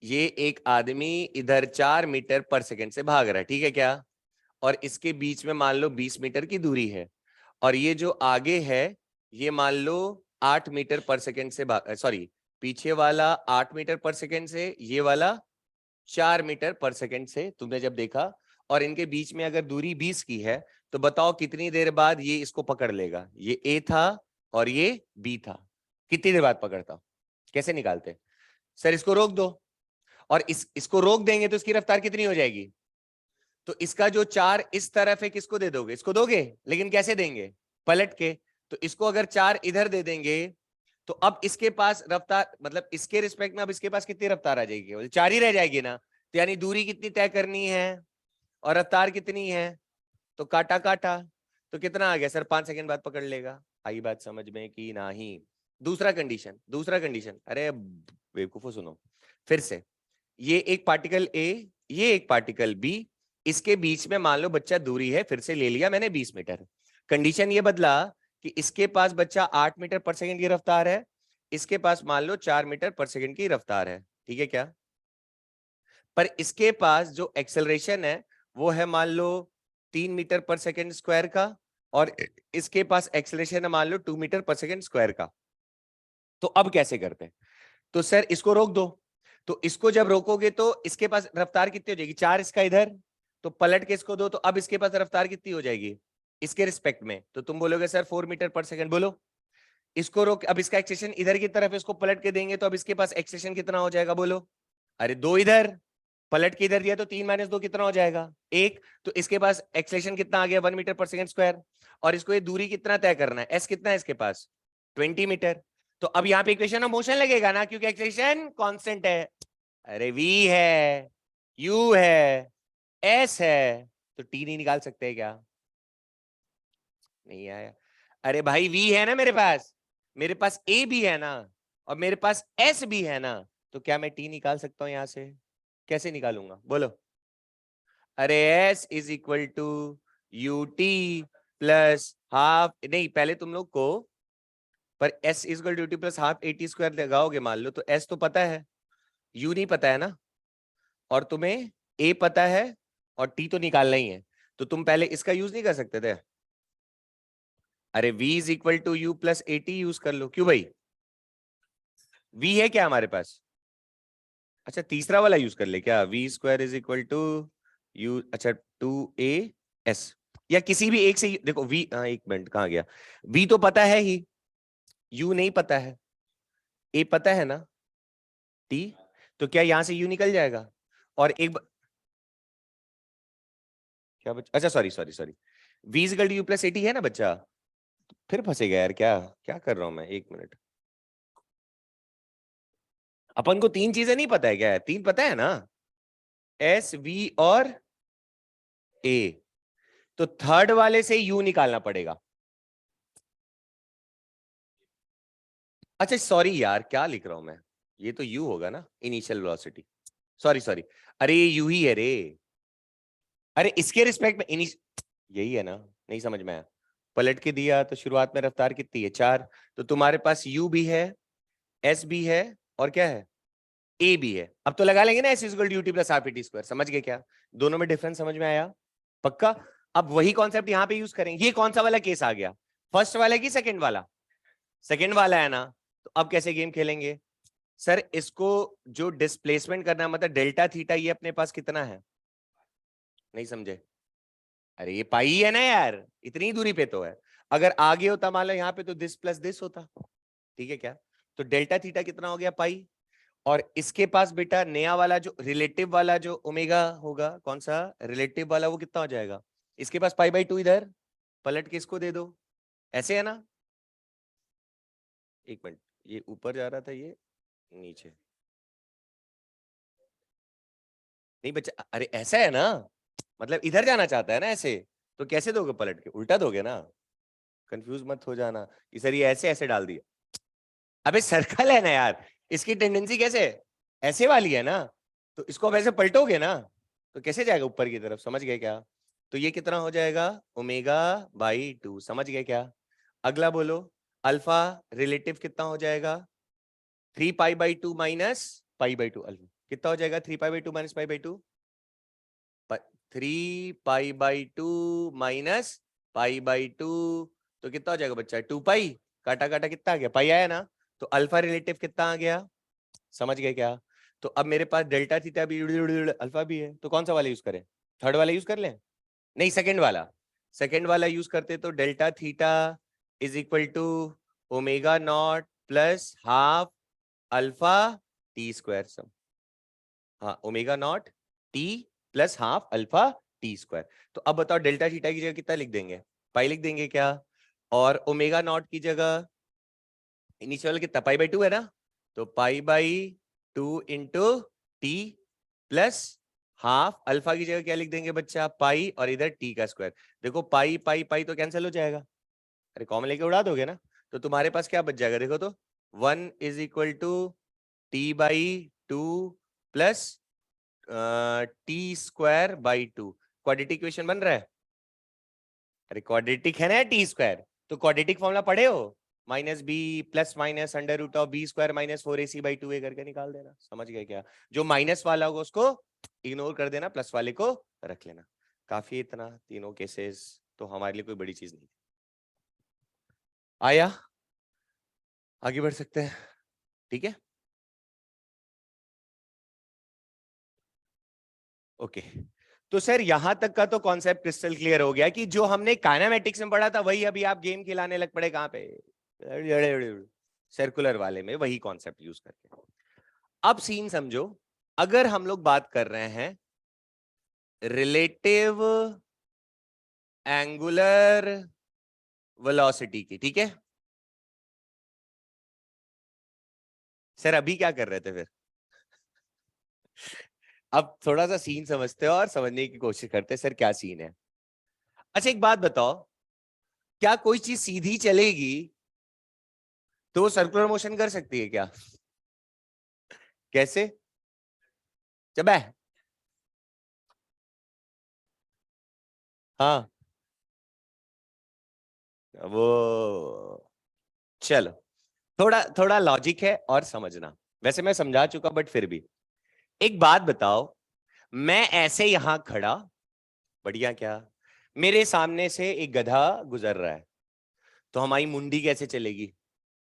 ये एक आदमी इधर 4 मीटर पर सेकंड से भाग रहा है, ठीक है क्या? और इसके बीच में मान लो 20 मीटर की दूरी है, और ये जो आगे है ये मान लो 8 मीटर पर सेकंड से भाग, सॉरी, पीछे वाला 8 मीटर पर सेकंड से, ये वाला 4 मीटर पर सेकंड से तुमने जब देखा, और इनके बीच में अगर दूरी 20 की है, तो बताओ कितनी देर बाद ये इसको पकड़ लेगा? ये ए था और ये बी था, कितनी देर बाद पकड़ता? कैसे निकालते? सर इसको रोक दो, और इसको रोक देंगे तो इसकी रफ्तार कितनी हो जाएगी? तो इसका जो 4 इस तरफ है, किसको दे दोगे? इसको दोगे, लेकिन कैसे देंगे? पलट के। तो इसको अगर 4 इधर दे देंगे, तो अब इसके पास रफ्तार, मतलब इसके रिस्पेक्ट में अब इसके पास कितनी रफ्तार आ जाएगी? केवल 4 ही रह जाएगी ना, तो यानी दूरी कितनी तय करनी है और रफ्तार कितनी है? तो काटा काटा, तो कितना आ गया सर? 5 सेकंड बाद पकड़ लेगा। आई बात समझ में कि नहीं? दूसरा कंडीशन, दूसरा कंडीशन, अरे बेवकूफो सुनो फिर से, ये एक पार्टिकल ए, ये एक पार्टिकल बी, इसके बीच में मान लो बच्चा दूरी है, फिर से ले लिया मैंने 20 मीटर, कंडीशन ये बदला कि इसके पास बच्चा 8 मीटर पर सेकंड की रफ्तार है, इसके पास मान लो 4 मीटर पर सेकंड की रफ्तार है, ठीक है क्या? पर इसके पास जो एक्सेलरेशन है वो है मान लो 3 मीटर पर सेकंड स्क्वायर का, और इसके पास एक्सेलरेशन है मान लो 2 मीटर पर सेकंड स्क्वायर का। तो अब कैसे करते हैं? तो सर इसको रोक दो, तो इसको जब रोकोगे तो इसके पास रफ्तार कितनी हो जाएगी? 4 इसका इधर, तो पलट के इसको दो, तो अब इसके पास रफ्तार कितनी हो जाएगी इसके रिस्पेक्ट में? तो तुम बोलोगे सर 4 मीटर पर सेकंड। बोलो, इसको रोक, अब इसका एक्सेशन इधर की तरफ, इसको पलट के देंगे तो अब इसके पास एक्सेशन कितना हो जाएगा? बोलो। अरे 2 इधर, पलट के इधर दिया तो 3 - 2 कितना हो जाएगा? 1। तो इसके पास एक्सेलेरेशन कितना आ गया? 1 मीटर पर सेकंड स्क्वायर, और इसको ये दूरी कितना तय करना है? एस कितना है इसके पास? 20 मीटर। तो अब यहाँ पे इक्वेशन ऑफ मोशन लगेगा ना, क्योंकि एक्सेलेरेशन कांस्टेंट है। अरे v है, u है, s है, तो t नहीं निकाल सकते क्या? नहीं आया? अरे भाई v है ना मेरे पास a भी है ना, और मेरे पास s भी है ना, तो क्या मैं t निकाल सकता हूं यहां से? कैसे निकालूंगा बोलो? अरे s is equal to u t plus half, नहीं पहले तुम लोग को, पर s is equal to t plus half a t square लगाओगे मान लो, तो s तो पता है, u नहीं पता है ना, और तुम्हें a पता है और t तो निकालना ही है, तो तुम पहले इसका यूज नहीं कर सकते थे? अरे v is equal to u plus a t use कर लो। क्यों भाई? v है क्या हमारे पास? अच्छा तीसरा वाला यूज कर ले क्या, v square is equal to u, अच्छा 2a s, या किसी भी एक से देखो v, एक मिनट कहाँ गया, v तो पता है ही, u नहीं पता है, a पता है ना, t, तो क्या यहां से u निकल जाएगा, और एक क्या बच्चा, अच्छा sorry sorry sorry, v is equal to u plus a t है ना बच्चा, फिर फंसेगा यार, क्या क्या कर रहा हूं मैं, एक मिनट, अपन को तीन चीजें नहीं पता है क्या, तीन पता है ना, एस वी और ए, तो थर्ड वाले से यू निकालना पड़ेगा। अच्छा सॉरी यार, क्या लिख रहा हूं मैं, ये तो यू होगा ना, इनिशियल वेलोसिटी, सॉरी सॉरी, अरे ये यू ही है रे, अरे इसके रिस्पेक्ट में यही है ना, नहीं समझ में आया, पलट के दिया तो शुरुआत में रफ्तार कितनी है 4, तो तुम्हारे पास यू भी है, एस भी है, और क्या है, ए भी है, अब तो लगा लेंगे ना s equal to u t plus half t square, समझ गए क्या, दोनों में डिफरेंस समझ में आया, पक्का। अब वही कॉन्सेप्ट यहां पे यूज करेंगे, ये कौन सा वाला केस आ गया, फर्स्ट वाला की सेकंड वाला, सेकंड वाला है ना, तो अब कैसे गेम खेलेंगे सर, इसको जो डिस्प्लेसमेंट करना है, मतलब डेल्टा थीटा, ये अपने पास कितना है, नहीं समझे, अरे ये पाई है ना यार, इतनी दूरी पे तो है, अगर आगे होता मान लो यहाँ पे तो दिस प्लस दिस होता, ठीक है क्या, तो डेल्टा थीटा कितना हो गया पाई, और इसके पास बेटा नया वाला जो रिलेटिव वाला जो ओमेगा होगा, कौन सा रिलेटिव वाला, वो कितना हो जाएगा, इसके पास पाई बाई 2, इधर पलट के इसको दे दो, ऐसे है ना, एक मिनट, ये ऊपर जा रहा था, ये नीचे, नहीं बच्चा, अरे ऐसा है ना, मतलब इधर जाना चाहता है ना ऐसे, तो कैसे दोगे, पलट के उल्टा दोगे ना, कंफ्यूज मत हो जाना, कि सर ये ऐसे ऐसे डाल दिया, अबे सर्कल है ना यार, इसकी टेंडेंसी कैसे, ऐसे वाली है ना, तो इसको अब ऐसे पलटोगे ना, तो कैसे जाएगा ऊपर की तरफ, समझ गए क्या, तो ये कितना हो जाएगा ओमेगा बाई 2, समझ गए क्या, अगला बोलो, अल्फा रिलेटिव कितना हो जाएगा, 3 pi by 2 minus pi by 2, alpha कितना हो जाएगा, 3 pi by 2 minus pi by 2, 3 pi by 2 minus pi by 2, तो कितना हो जाएगा बच्चा, 2 पाई, काटा काटा कितना आ गया, पाई आया ना, तो अल्फा रिलेटिव कितना आ गया, समझ गए क्या, तो अब मेरे पास डेल्टा थीटा भी अल्फा भी है, तो कौन सा वाला यूज करें, थर्ड वाला यूज कर लें, नहीं सेकंड वाला, सेकंड वाला यूज करते तो delta theta is equal to omega naught plus half alpha t square, सब, हाँ omega naught t plus half alpha t square, तो अब बताओ डेल्टा थीटा की जगह कितना लिख देंगे, पाई लिख देंगे क्या, और ओमेगा नॉट की जगह इनिशियल कितना पाई बाई 2 है ना, तो pi by 2 into T plus half alpha की जगह क्या लिख देंगे बच्चा, पाई, और इधर टी का स्क्वायर, देखो पाई पाई पाई तो कैंसिल हो जाएगा, अरे कॉमन लेके उड़ा दोगे ना, तो तुम्हारे पास क्या बच जाएगा, देखो तो 1 is equal to t by 2 plus t square by 2, quadratic equation बन रहा है, अरे क्वाड्रेटिक है ना टी स्क्वायर, तो क्वाड्रेटिक फॉर्मूला पढ़े हो, minus b plus minus under root of b square minus 4ac/2a करके निकाल देना, समझ गए क्या, जो माइनस वाला होगा उसको इग्नोर कर देना, प्लस वाले को रख लेना, काफी, इतना तीनों केसेस तो हमारे लिए कोई बड़ी चीज नहीं, आया, आगे बढ़ सकते हैं, ठीक है, ओके, तो सर यहां तक का तो कॉन्सेप्ट क्रिस्टल क्लियर हो गया कि जो हमने काइनेमेटिक्स में पढ़ा था वही अभी आप गेम खिलाने लग पड़े, कहां पे, सर्कुलर वाले में वही कॉन्सेप्ट यूज करके, अब सीन समझो, अगर हम लोग बात कर रहे हैं रिलेटिव एंगुलर वेलोसिटी की, ठीक है, सर अभी क्या कर रहे थे फिर, अब थोड़ा सा सीन समझते हो और समझने की कोशिश करते हैं सर क्या सीन है, अच्छा एक बात बताओ, क्या कोई चीज सीधी चलेगी तो वो सर्कुलर मोशन कर सकती है क्या, कैसे, जब है, हाँ वो, चलो थोड़ा थोड़ा लॉजिक है और समझना, वैसे मैं समझा चुका बट फिर भी, एक बात बताओ, मैं ऐसे यहां खड़ा, बढ़िया क्या, मेरे सामने से एक गधा गुजर रहा है, तो हमारी मुंडी कैसे चलेगी,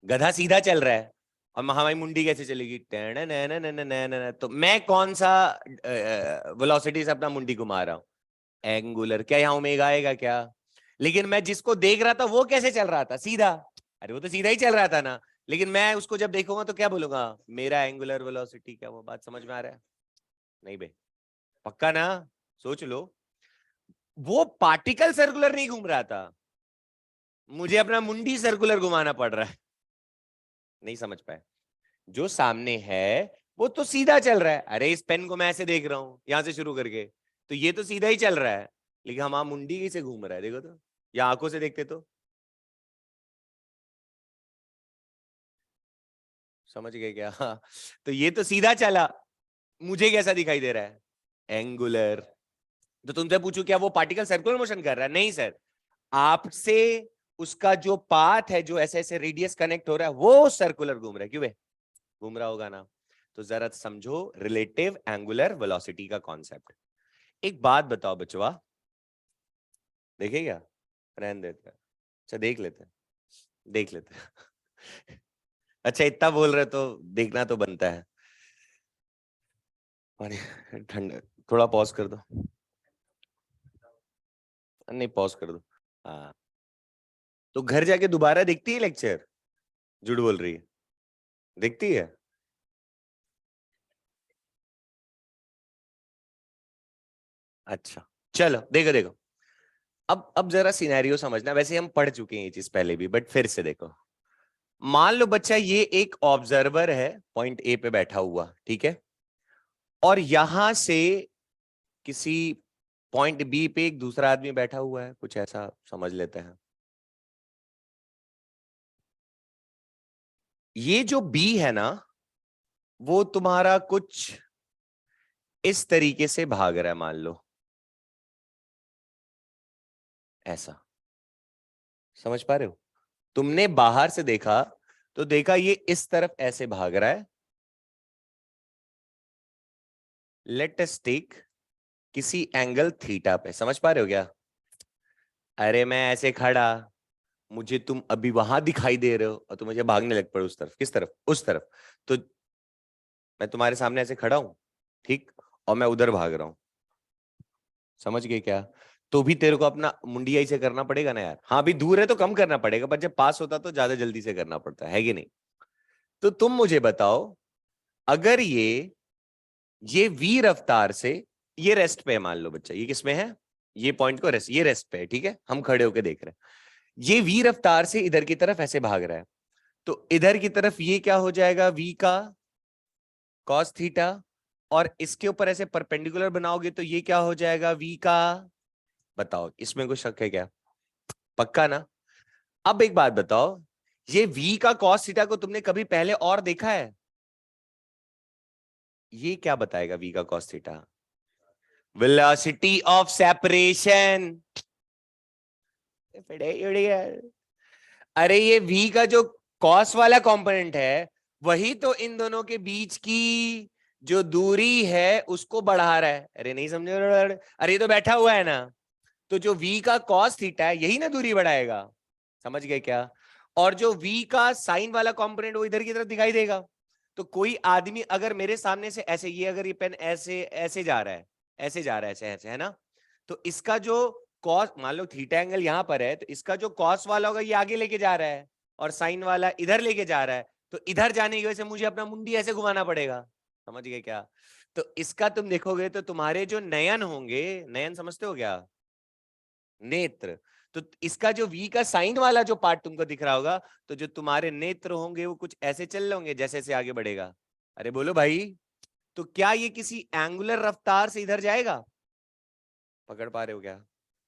गधा सीधा चल रहा है, और हमारी मुंडी कैसे चलेगी, तो मैं कौन सा वेलोसिटी से अपना मुंडी घुमा रहा हूं, एंगुलर। क्या यहाँ ओमेगा आएगा क्या? लेकिन मैं जिसको देख रहा था वो कैसे चल रहा था, सीधा। अरे वो तो सीधा ही चल रहा था ना, लेकिन मैं उसको जब देखूंगा तो क्या बोलूंगा, मेरा एंगुलर वेलोसिटी क्या, वो बात समझ में आ रहा है? नहीं बे, पक्का ना? सोच लो, वो पार्टिकल सर्कुलर नहीं घूम रहा था, मुझे अपना मुंडी सर्कुलर घुमाना पड़ रहा है। नहीं समझ पाए? जो सामने है वो तो सीधा चल रहा है। अरे इस पेन को मैं ऐसे देख रहा हूं यहां से शुरू करके, तो ये तो सीधा ही चल रहा है, लेकिन हमारा मुंडी कैसे घूम रहा है, देखो तो, या आंखों से देखते तो। समझ गए क्या? हाँ। तो ये तो सीधा चला, मुझे कैसा दिखाई दे रहा है, एंगुलर। तो तुमसे पूछू क्या वो पार्टिकल सर्कुलर मोशन कर रहा है? नहीं सर, आपसे उसका जो पाथ है, जो ऐसे ऐसे रेडियस कनेक्ट हो रहा है, वो सर्कुलर घूम रहा है। क्यों है? घूम रहा होगा ना। तो जरा समझो रिलेटिव एंगुलर वेलोसिटी का कॉन्सेप्ट। एक बात बताओ बचवा, देखे क्या? रहने देते हैं, अच्छा देख लेते हैं, देख लेते हैं। अच्छा इतना बोल रहे तो देखना तो बनता है। पानी ठंडा, थोड़ा पॉज कर दो, नहीं पॉज कर दो। हाँ, तो घर जाके दोबारा देखती है लेक्चर? झूठ बोल रही है, देखती है? अच्छा चलो देखो देखो, अब जरा सिनेरियो समझना, वैसे हम पढ़ चुके हैं ये चीज पहले भी, बट फिर से देखो। मान लो बच्चा ये एक ऑब्जर्वर है, पॉइंट ए पे बैठा हुआ, ठीक है, और यहां से किसी पॉइंट बी पे एक दूसरा आदमी बैठा हुआ है, कुछ ऐसा समझ लेते हैं। ये जो बी है ना, वो तुम्हारा कुछ इस तरीके से भाग रहा है, मान लो ऐसा। समझ पा रहे हो? तुमने बाहर से देखा तो देखा ये इस तरफ ऐसे भाग रहा है। लेट अस टेक किसी एंगल थीटा पे, समझ पा रहे हो क्या? अरे मैं ऐसे खड़ा, मुझे तुम अभी वहां दिखाई दे रहे हो और तुम मुझे भागने लग पड़े उस तरफ। किस तरफ? उस तरफ। तो मैं तुम्हारे सामने ऐसे खड़ा हूं, ठीक, और मैं उधर भाग रहा हूं। समझ गए क्या? तो भी तेरे को अपना मुंडिया से करना पड़ेगा ना यार। हाँ भी दूर है तो कम करना पड़ेगा, पर जब पास होता तो ज्यादा जल्दी से करना पड़ता है कि नहीं? तो तुम मुझे बताओ, अगर ये वी रफ्तार से, ये रेस्ट पे है मान लो बच्चा, ये किस में है, ये पॉइंट को रेस्ट, ये रेस्ट पे है, ठीक है, हम खड़े होके देख रहे हैं। ये वी रफ्तार से इधर की तरफ ऐसे भाग रहा है, तो इधर की तरफ ये क्या हो जाएगा, वी का कॉस थीटा, और इसके ऊपर ऐसे परपेंडिकुलर बनाओगे तो ये क्या हो जाएगा, वी का। बताओ इसमें कुछ शक है क्या? पक्का ना? अब एक बात बताओ, ये v का cos थीटा को तुमने कभी पहले और देखा है? ये क्या बताएगा v का cos theta? Velocity of separation. अरे ये v का जो cos वाला कंपोनेंट है, वही तो इन दोनों के बीच की जो दूरी है उसको बढ़ा रहा है। अरे नहीं समझे? अरे ये तो बैठा हुआ है ना, तो जो v का cos थीटा है यही ना दूरी बढ़ाएगा। समझ गए क्या? और जो v का साइन वाला कंपोनेंट वो इधर की तरफ दिखाई देगा। तो कोई आदमी अगर मेरे सामने से ऐसे, ये अगर ये पेन ऐसे ऐसे जा रहा है, ऐसे जा रहा है, ऐसे ऐसे, है ना, तो इसका जो कॉस, मान लो थीटा एंगल यहां पर है, तो इसका जो कॉस वाला होगा ये आगे लेके जा रहा है, और साइन वाला इधर लेके जा रहा है, तो इधर जाने की वजह से मुझे अपना मुंडी ऐसे घुमाना पड़ेगा। समझ गए क्या? तो इसका तुम देखोगे तो तुम्हारे जो नयन होंगे, नयन समझते हो क्या? नेत्र। तो इसका जो वी का साइन वाला जो पार्ट तुमको दिख रहा होगा, तो जो तुम्हारे नेत्र होंगे वो कुछ ऐसे चल रहे होंगे जैसे जैसे आगे बढ़ेगा। अरे बोलो भाई, तो क्या ये किसी एंगुलर रफ्तार से इधर जाएगा? पकड़ पा रहे हो क्या?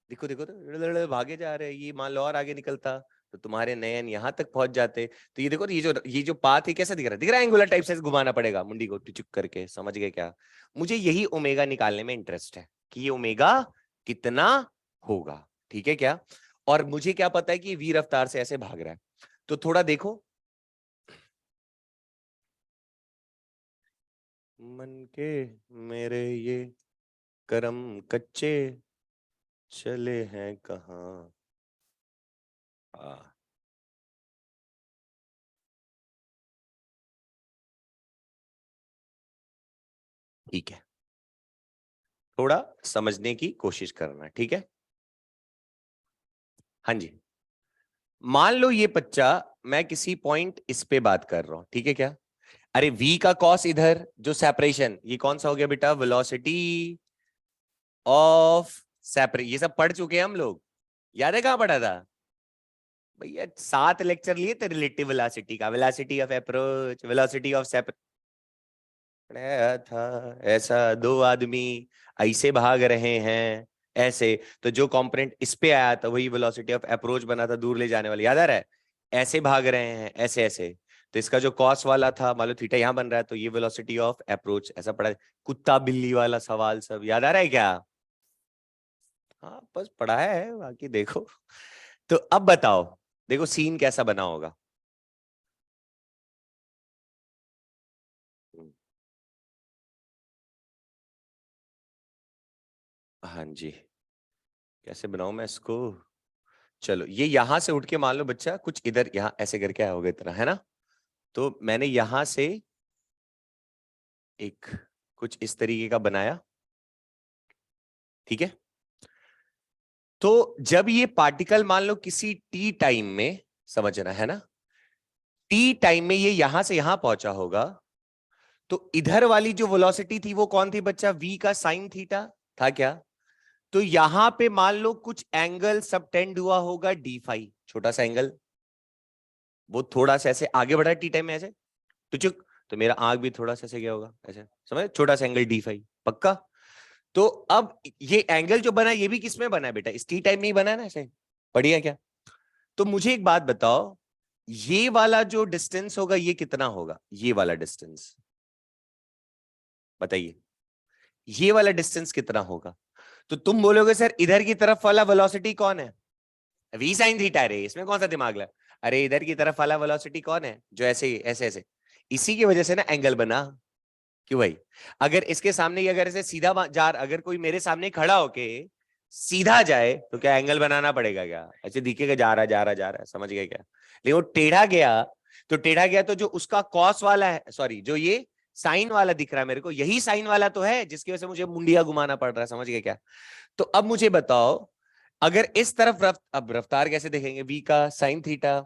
देखो देखो तो भागे जा रहे हैं, ये मान लो और आगे निकलता तो तुम्हारे नयन यहां तक पहुंच जाते। तो ये देखो, ये जो पाथ है कैसा दिख रहा है? दिख रहा है एंगुलर टाइप से घुमाना पड़ेगा मुंडी को टिचुक करके। समझ गए क्या? मुझे यही ओमेगा निकालने में इंटरेस्ट है कि ये ओमेगा कितना होगा, ठीक है क्या? और मुझे क्या पता है कि वी रफ्तार से ऐसे भाग रहा है। तो थोड़ा देखो, मन के मेरे ये करम कच्चे चले हैं कहाँ। ठीक है, थोड़ा समझने की कोशिश करना, ठीक है। हाँ जी, मान लो ये बच्चा, मैं किसी पॉइंट इस पे बात कर रहा हूं, ठीक है क्या। अरे v का कॉस इधर जो सेपरेशन, ये कौन सा हो गया बेटा, वेलोसिटी ऑफ सेपरेट, ये सब पढ़ चुके हैं हम लोग, याद है कहां पढ़ा था भैया, 7 लेक्चर लिए थे रिलेटिव वेलोसिटी का, velocity of approach, velocity of separate था। ऐसा दो आदमी ऐसे भाग रहे हैं ऐसे, तो जो कंपोनेंट इस पे आया था वही वेलोसिटी ऑफ अप्रोच बना था, दूर ले जाने वाला, याद आ रहा है। ऐसे भाग रहे हैं ऐसे ऐसे, तो इसका जो कॉस वाला था, मान लो थीटा यहां बन रहा है, तो ये वेलोसिटी ऑफ अप्रोच, ऐसा पढ़ा है। कुत्ता बिल्ली वाला सवाल सब याद आ रहा है क्या। हाँ बस पढ़ा है, बाकी देखो। तो अब बताओ, देखो सीन कैसा बना होगा। हाँ जी, कैसे बनाऊं मैं इसको। चलो ये यहां से उठ के मान लो बच्चा कुछ इधर यहाँ ऐसे करके आया होगा इतना, है ना। तो मैंने यहां से एक कुछ इस तरीके का बनाया, ठीक है। तो जब ये पार्टिकल मान लो किसी टी टाइम में, समझना है ना, टी टाइम में ये यहां से यहां पहुंचा होगा, तो इधर वाली जो वेलोसिटी थी वो कौन थी बच्चा, v का साइन थीटा था क्या। तो यहां पे मान लो कुछ एंगल सबटेंड हुआ होगा डी फाई, छोटा सा एंगल, वो थोड़ा सा ऐसे आगे बढ़ा टी टाइम में ऐसे, तो चुक, तो मेरा आंख भी थोड़ा सा ऐसे गया होगा ऐसे, समझ, छोटा सा एंगल डी फाई, पक्का। तो अब ये एंगल जो बना ये भी किसमें बना है बेटा, इस टी टाइम में ही बना है ना ऐसे, बढ़िया क्या। तो मुझे एक बात बताओ, ये वाला जो डिस्टेंस होगा ये कितना होगा, ये वाला डिस्टेंस बताइए, ये वाला डिस्टेंस कितना होगा। तो तुम बोलोगे सर इधर की तरफ वाला वेलोसिटी कौन है, वी साइन थीटा, रे इसमें कौन सा दिमाग लगा। अरे इधर की तरफ वाला वेलोसिटी कौन है, जो ऐसे ऐसे ऐसे, इसी की वजह से ना एंगल बना। क्यों भाई, अगर इसके सामने ही अगर ऐसे सीधा जा, अगर कोई मेरे सामने खड़ा होके सीधा जाए तो क्या एंगल बनाना पड़ेगा क्या, ऐसे दिखेगा जा रहा जा रहा जा रहा है, समझ गए क्या। लेकिन वो टेढ़ा गया, तो टेढ़ा गया तो जो उसका कॉस वाला है, सॉरी जो ये साइन वाला दिख रहा है मेरे को, यही साइन वाला तो है जिसकी वजह से मुझे मुंडिया घुमाना पड़ रहा है, समझ गए क्या। तो अब मुझे बताओ, अगर इस तरफ अब रफ्तार कैसे देखेंगे, वी का साइन थीटा,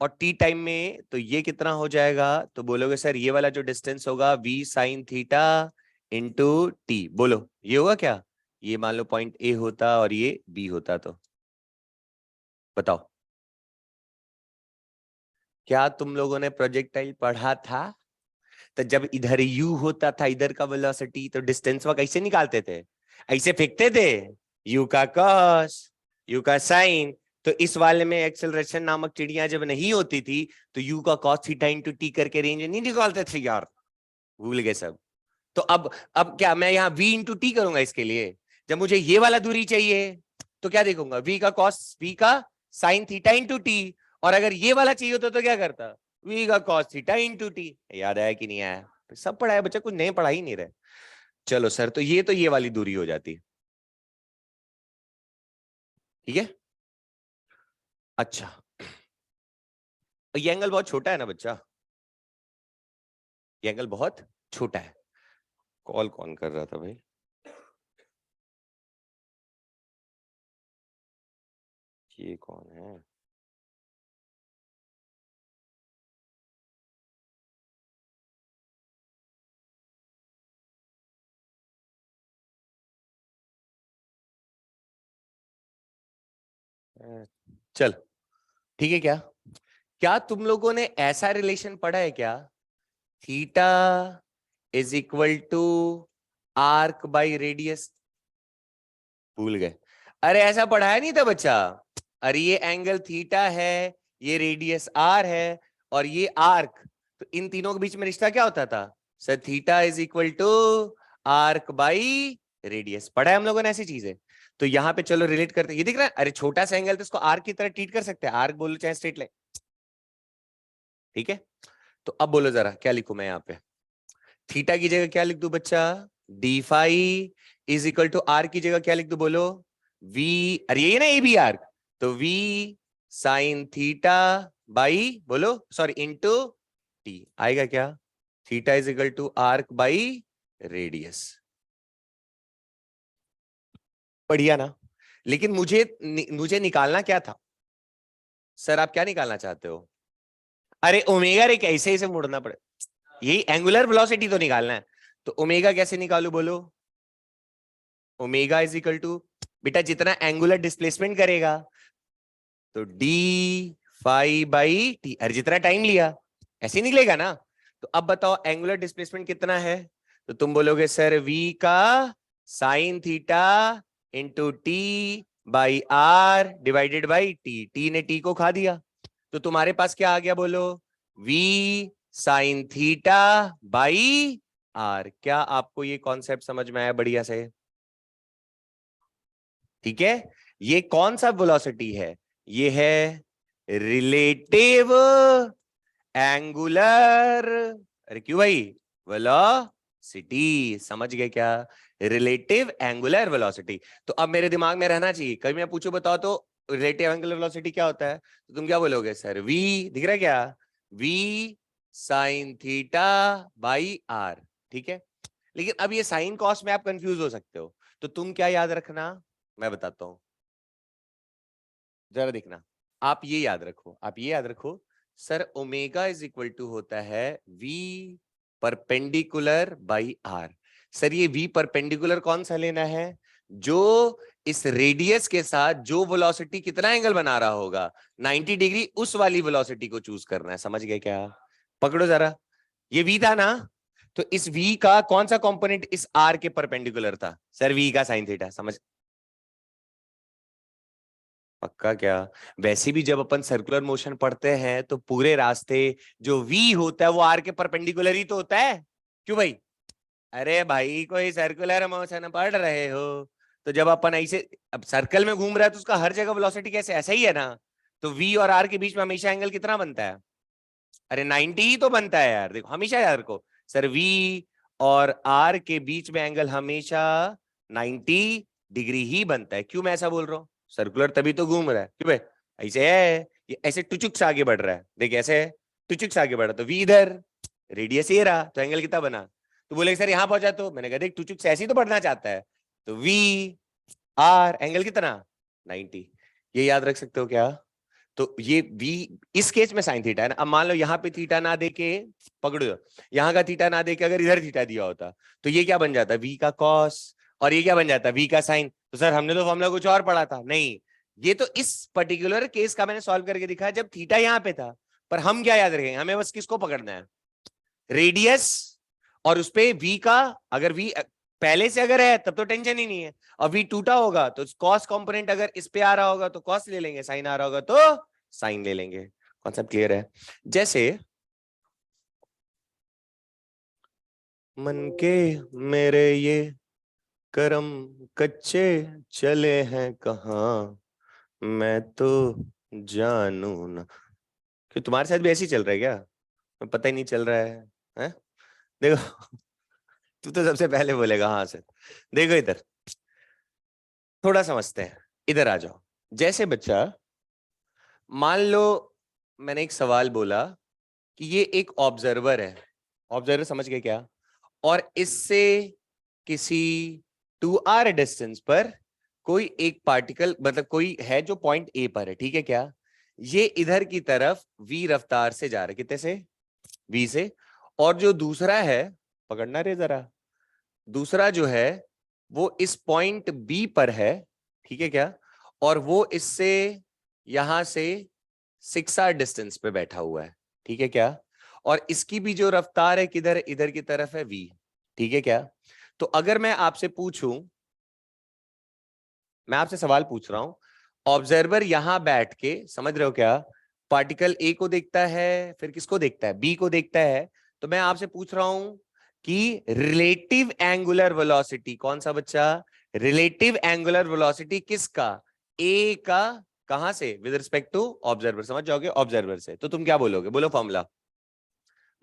और टी टाइम में तो ये कितना हो जाएगा, तो बोलोगे सर ये वाला जो डिस्टेंस होगा v sine theta into t, बोलो ये होगा क्या। ये मान लो पॉइंट ए होता और ये बी होता, तो बताओ क्या तुम लोगों ने प्रोजेक्टाइल पढ़ा था। तो जब इधर यू होता था, इधर का वेलोसिटी, तो डिस्टेंस वह कैसे निकालते थे, ऐसे फेंकते थे, यू का कॉस यू का साइन। तो इस वाले में एक्सेलरेशन नामक चिड़िया जब नहीं होती थी, तो यू का कॉस थीटा इंटू टी करके रेंज नहीं निकालते थे यार, भूल गए सब। तो अब क्या मैं यहाँ v इंटू टी करूंगा इसके लिए, जब मुझे ये वाला दूरी चाहिए तो क्या देखूंगा, v का कॉस v का साइन थीटा इंटू टी, और अगर ये वाला चाहिए होता तो क्या करता, v का कॉस थीटा इंटू टी। याद आया कि नहीं आया, सब पढ़ा है बच्चा, कुछ नए पढ़ा ही नहीं रहे। चलो सर, तो ये वाली दूरी हो जाती है, ठीक है। अच्छा, ये एंगल बहुत छोटा है ना बच्चा, ये एंगल बहुत छोटा है। कॉल कौन कर रहा था भाई, ये कौन है। चल ठीक है, क्या क्या तुम लोगों ने ऐसा रिलेशन पढ़ा है क्या, theta is equal to arc by radius, भूल गए। अरे ऐसा पढ़ाया नहीं था बच्चा, अरे ये एंगल थीटा है, ये रेडियस आर है, और ये आर्क, तो इन तीनों के बीच में रिश्ता क्या होता था, sir theta is equal to arc by radius, पढ़ा है हम लोगों ने ऐसी चीजें। तो यहाँ पे चलो रिलेट करते, ये दिख रहा है, अरे छोटा सा एंगल तो इसको आर्क की तरह ट्रीट कर सकते हैं, आर्क बोलो चाहे स्ट्रेट लाइन, ठीक है। तो अब बोलो जरा क्या लिखूं मैं यहाँ पे, थीटा की जगह क्या लिख दूं बच्चा, d phi is equal to r की जगह क्या लिख दूं बोलो, वी, अरे ये ना ए बी आर्क, तो वी साइन थीटा बाई बोलो सॉरी इंटू टी, आएगा क्या, theta is equal to arc by radius. बढ़िया ना। लेकिन मुझे निकालना क्या था सर? आप क्या निकालना चाहते हो? अरे ओमेगा रे कैसे इसे मुड़ना पड़े, यही एंगुलर वेलोसिटी तो निकालना है। तो ओमेगा कैसे निकालू बोलो? ओमेगा इज इक्वल टू, बेटा जितना एंगुलर डिस्प्लेसमेंट करेगा तो डी फाई बाई टी, अरे जितना टाइम लिया ऐसे ही निकलेगा ना। तो अब बताओ एंगुलर डिस्प्लेसमेंट कितना है? तो तुम बोलोगे सर v का sine theta into t by r divided by t, t ने टी को खा दिया। तो तुम्हारे पास क्या आ गया बोलो? v sine theta by r. क्या आपको ये कॉन्सेप्ट समझ में आया बढ़िया से? ठीक है, ये कौन सा वेलोसिटी है? ये है रिलेटिव एंगुलर, अरे क्यों भाई, वेलोसिटी। समझ गए क्या? Relative angular velocity. तो अब मेरे दिमाग में रहना चाहिए, कभी मैं पूछूं बताओ तो रिलेटिव एंगुलर वेलोसिटी क्या होता है, तो तुम क्या बोलोगे सर? वी दिख रहा है क्या? V sine theta by r. ठीक है, लेकिन अब ये साइन कॉस में आप कंफ्यूज हो सकते हो, तो तुम क्या याद रखना, मैं बताता हूं, जरा देखना। आप ये याद रखो, आप ये याद रखो sir, omega is equal to होता है v perpendicular by r. Sir ये v परपेंडिकुलर कौन सा लेना है? जो इस रेडियस के साथ जो वेलोसिटी कितना एंगल बना रहा होगा 90 डिग्री, उस वाली वेलोसिटी को चूज करना है। समझ गए क्या? पकड़ो जरा, ये v था ना, तो इस v का कौन सा कंपोनेंट इस r के परपेंडिकुलर था? सर v का साइन थीटा। समझ, पक्का क्या? वैसे भी जब अपन सर्कुलर मोशन पढ़ते हैं तो पूरे रास्ते जो v होता है वो r के परपेंडिकुलर ही तो होता है। क्यों भाई? अरे भाई कोई सर्कुलर मोशन पढ़ रहे हो तो जब अपन ऐसे, अब सर्कल में घूम रहा है तो उसका हर जगह वेलोसिटी कैसे, ऐसा ही है ना। तो v और r के बीच में हमेशा एंगल कितना बनता है? अरे 90 ही तो बनता है यार। देखो हमेशा याद रखो सर, v और r के बीच में एंगल हमेशा 90 डिग्री ही बनता है। क्यों मैं ऐसा बोल रहा हूँ? सर्कुलर तभी तो घूम रहा है। क्यों भाई? ऐसे है, ये ऐसे टुचुक से आगे बढ़ रहा है, देख ऐसे है, टुचुक से आगे बढ़ रहा, तो v इधर, रेडियस ये रहा, तो एंगल कितना बना? तो बोले सर यहाँ पहुंचा, तो मैंने कहा देख टुचुक से ऐसे ही तो बढ़ना चाहता है, तो v r एंगल कितना? 90। ये याद रख सकते हो क्या? तो ये v इस केस में साइन थीटा है ना। अब मान लो यहाँ पे थीटा ना देके, पकड़ो, यहाँ का थीटा ना देके अगर इधर थीटा दिया होता तो ये क्या बन जाता? v का कॉस, और ये क्या बन जाता? v का साइन। तो सर हमने तो फॉर्मूला कुछ और पढ़ा था। नहीं, ये तो इस पर्टिकुलर केस का मैंने सॉल्व करके दिखाया जब थीटा यहाँ पे था। पर हम क्या याद रखेंगे, हमें बस किसको पकड़ना है? रेडियस, और उस पे v का, अगर v पहले से अगर है तब तो टेंशन ही नहीं है, और v टूटा होगा तो कॉस कंपोनेंट अगर इस पे आ रहा होगा तो कॉस ले लेंगे, साइन आ रहा होगा तो साइन ले लेंगे। कॉन्सेप्ट क्लियर है? जैसे मन के मेरे ये करम कच्चे चले हैं कहाँ, मैं तो जानू ना। क्यों तुम्हारे साथ भी ऐसे ही चल रहा है क्या? पता ही नहीं चल रहा है? देखो तू तो सबसे पहले बोलेगा हाँ सर। देखो इधर थोड़ा समझते हैं, इधर आ जाओ। जैसे बच्चा, मान लो मैंने एक सवाल बोला कि ये एक ऑब्जर्वर है, ऑब्जर्वर समझ गए क्या? और इससे किसी 2r डिस्टेंस पर कोई एक पार्टिकल, मतलब कोई है जो पॉइंट ए पर है, ठीक है क्या? ये इधर की तरफ v रफ्तार से जा रहा है, कितने से? v से। और जो दूसरा है, पकड़ना रे जरा, दूसरा जो है वो इस पॉइंट बी पर है, ठीक है क्या? और वो इससे यहां से 6r डिस्टेंस पे बैठा हुआ है, ठीक है क्या? और इसकी भी जो रफ्तार है किधर, इधर की तरफ है v, ठीक है क्या? तो अगर मैं आपसे पूछूं, मैं आपसे सवाल पूछ रहा हूं, ऑब्जर्वर यहां बैठ के, समझ रहे हो क्या, पार्टिकल ए को देखता है, फिर किसको देखता है? बी को देखता है। तो मैं आपसे पूछ रहा हूं कि रिलेटिव एंगुलर वेलोसिटी कौन सा बच्चा? रिलेटिव एंगुलर वेलोसिटी किसका? ए का। कहां से? With respect to observer. समझ जाओगे ऑब्जर्वर से, तो तुम क्या बोलोगे? बोलो फॉर्मूला।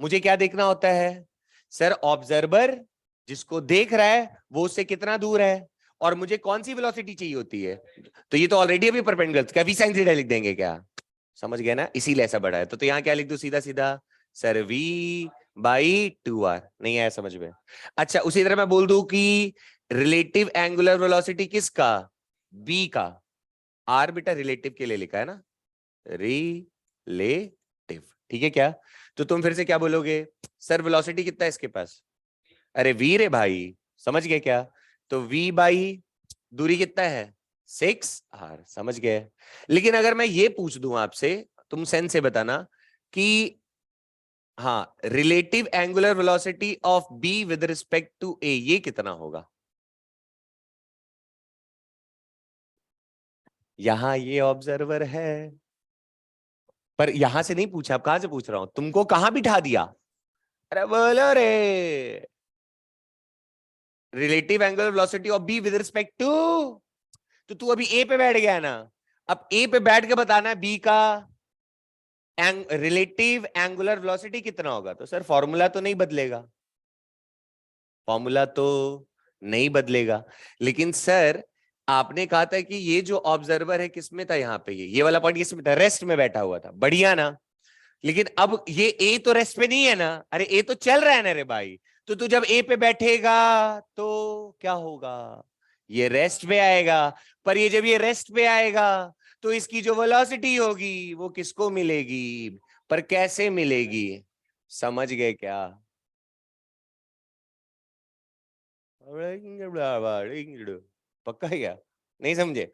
मुझे क्या देखना होता है सर? ऑब्जर्वर जिसको देख रहा है वो उससे कितना दूर है, और मुझे कौन सी वेलोसिटी चाहिए होती है? तो ये तो ऑलरेडी अभी परपेंडिकुलर, क्या v sin थीटा लिख देंगे क्या? समझ गए ना, इसीलिए ऐसा बड़ा है। तो यहाँ क्या लिख दो सीधा सीधा? Sir v by 2r। नहीं आया समझ में? अच्छा, उसी तरह मैं बोल दूं कि रिलेटिव एंगुलर वेलोसिटी किसका? b का। r बेटा रिलेटिव के लिए लिखा है ना, रिलेटिव, ठीक है क्या? तो तुम फिर से क्या बोलोगे? सर वेलोसिटी कितना है इसके पास? अरे v रे भाई, समझ गए क्या? तो v बाई दूरी कितना है? 6r, समझ गए? लेकिन अगर मैं ये पूछ दूं आपसे, तुम सेंस से बताना कि हाँ, relative angular velocity of B with respect to A, ये कितना होगा? यहां ये ऑब्जर्वर है, पर यहां से नहीं पूछा, अब कहां से पूछ रहा हूं? तुमको कहां बिठा दिया? अरे बोलो रे, relative angular velocity of B with respect to, तो तू अभी ए पे बैठ गया है ना, अब ए पे बैठ के बताना है बी का रिलेटिव एंगुलर वेलोसिटी कितना होगा। तो सर फॉर्मूला तो नहीं बदलेगा, फॉर्मूला तो नहीं बदलेगा, लेकिन सर आपने कहा था कि ये जो ऑब्जर्वर है किसमें था? यहाँ पे ये वाला पॉइंट किसमें था? रेस्ट में बैठा हुआ था, बढ़िया ना? लेकिन अब ये ए तो रेस्ट पे नहीं है ना, अरे ए तो चल रहा है ना रे भाई। तो तू जब ए पे बैठेगा तो क्या होगा? ये रेस्ट पे आएगा, पर ये जब ये रेस्ट पे आएगा तो इसकी जो वेलोसिटी होगी वो किसको मिलेगी? पर कैसे मिलेगी? समझ गए क्या? पक्का है क्या? नहीं समझे?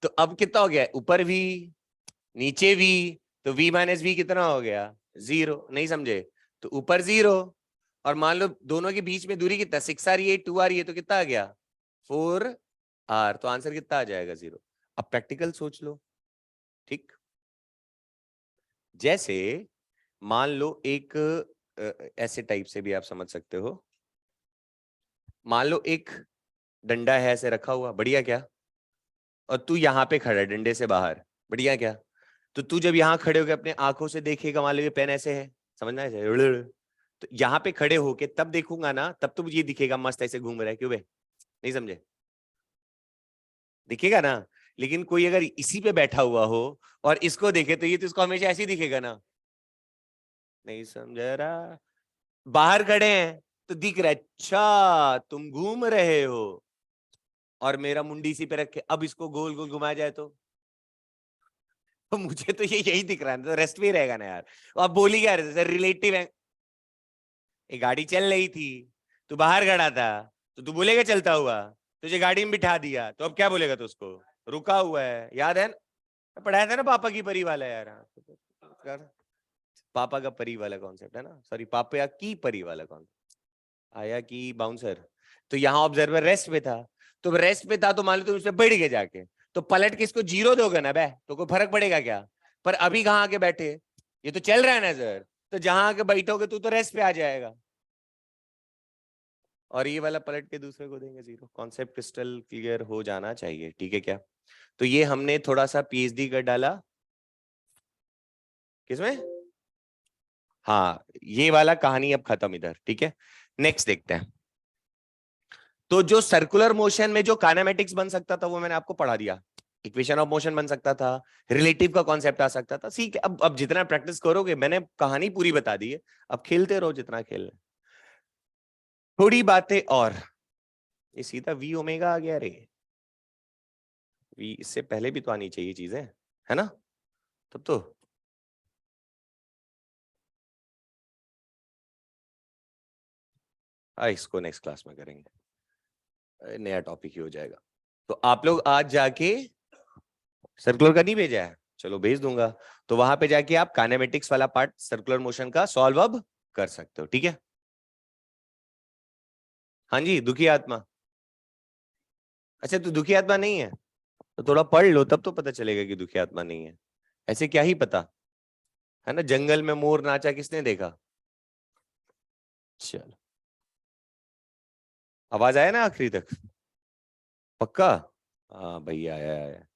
तो अब कितना हो गया? ऊपर भी नीचे भी, तो v माइनस वी कितना हो गया? 0। नहीं समझे? तो ऊपर 0, और मान लो दोनों के बीच में दूरी कितना? 6r ये 2r ये, तो कितना आ गया? 4r। तो आंसर कितना आ जाएगा? 0। अब प्रैक्टिकल सोच लो, ठीक? जैसे मान लो एक ऐसे टाइप से भी आप समझ सकते हो, मान लो एक डंडा है ऐसे रखा हुआ, बढ़िया क्या? और तू यहाँ पे खड़ा है डंडे से बाहर, बढ़िया क्या? तो तू जब यहाँ खड़े होकर अपने आंखों से देखेगा, मान लो ये पेन ऐसे है, समझना है, तो यहाँ पे खड़े होके तब देखूंगा ना, तब तो मुझे ये दिखेगा मस्त ऐसे घूम रहा है, क्यों बे? नहीं समझे? दिखेगा ना? लेकिन कोई अगर इसी पे बैठा हुआ हो और इसको देखे तो ये तो इसको हमेशा ऐसे ही दिखेगा ना? नहीं समझ रहा? बाहर खड़े हैं तो दिख रहा है, अच्छा तुम घूम रहे हो, और मेरा मुंडी इसी पे रखे, अब इसको गोल गोल घुमाया जाए तो मुझे तो ये यही दिख रहा है, तो रेस्ट भी रहेगा ना यार। अब बोली क्या रहे थे सर? रिलेटिव है, एक गाड़ी चल रही थी, तू बाहर खड़ा था, तो तू बोलेगा चलता हुआ, तुझे गाड़ी में बिठा दिया, तो अब क्या बोलेगा? तो उसको रुका हुआ है, याद है ना? पढ़ाया था ना पापा की परी वाला यार। पापा का परी वाला कॉन्सेप्ट है ना, सॉरी पापा की परी वाला कॉन्सेप्ट, आया की बाउंसर। तो यहाँ ऑब्जर्वर रेस्ट पे था, तो रेस्ट पे था तो मान लो तुम उससे बैठ गए जाके, तो पलट के इसको 0 दोगे ना बे, तो कोई फर्क पड़ेगा क्या? पर अभी कहाँ आके बैठे, ये तो चल रहा है ना सर, तो जहां आके बैठोगे तू तो रेस्ट पे आ जाएगा, और ये वाला पलट के दूसरे को देंगे 0। कॉन्सेप्ट क्रिस्टल क्लियर हो जाना चाहिए, ठीक है क्या? तो ये हमने थोड़ा सा पीएचडी कर डाला किसमें? हाँ, ये वाला कहानी अब खत्म इधर, ठीक है? नेक्स्ट देखते हैं। तो जो सर्कुलर मोशन में जो काइनेमेटिक्स बन सकता था वो मैंने आपको पढ़ा दिया, इक्वेशन ऑफ मोशन बन सकता था, रिलेटिव का कॉन्सेप्ट आ सकता था, ठीक है? अब जितना प्रैक्टिस करोगे, मैंने कहानी पूरी बता दी है, अब खेलते रहो जितना खेलना। थोड़ी बातें और, ये सीधा वी ओमेगा आ गया रे, वी इससे पहले भी तो आनी चाहिए चीजें, है ना? तब तो इसको नेक्स्ट क्लास में करेंगे, नया टॉपिक ही हो जाएगा। तो आप लोग आज जाके, सर्कुलर का नहीं भेजा है, चलो भेज दूंगा, तो वहां पे जाके आप काइनेमेटिक्स वाला पार्ट सर्कुलर मोशन का सॉल्व अब कर सकते हो, ठीक है? हाँ जी, दुखी आत्मा। अच्छा तू दुखी आत्मा नहीं है, तो थोड़ा पढ़ लो, तब तो पता चलेगा कि दुखी आत्मा नहीं है, ऐसे क्या ही पता, है ना? जंगल में मोर नाचा किसने देखा? चलो, आवाज आया ना आखिरी तक? पक्का? हाँ भैया आया आया।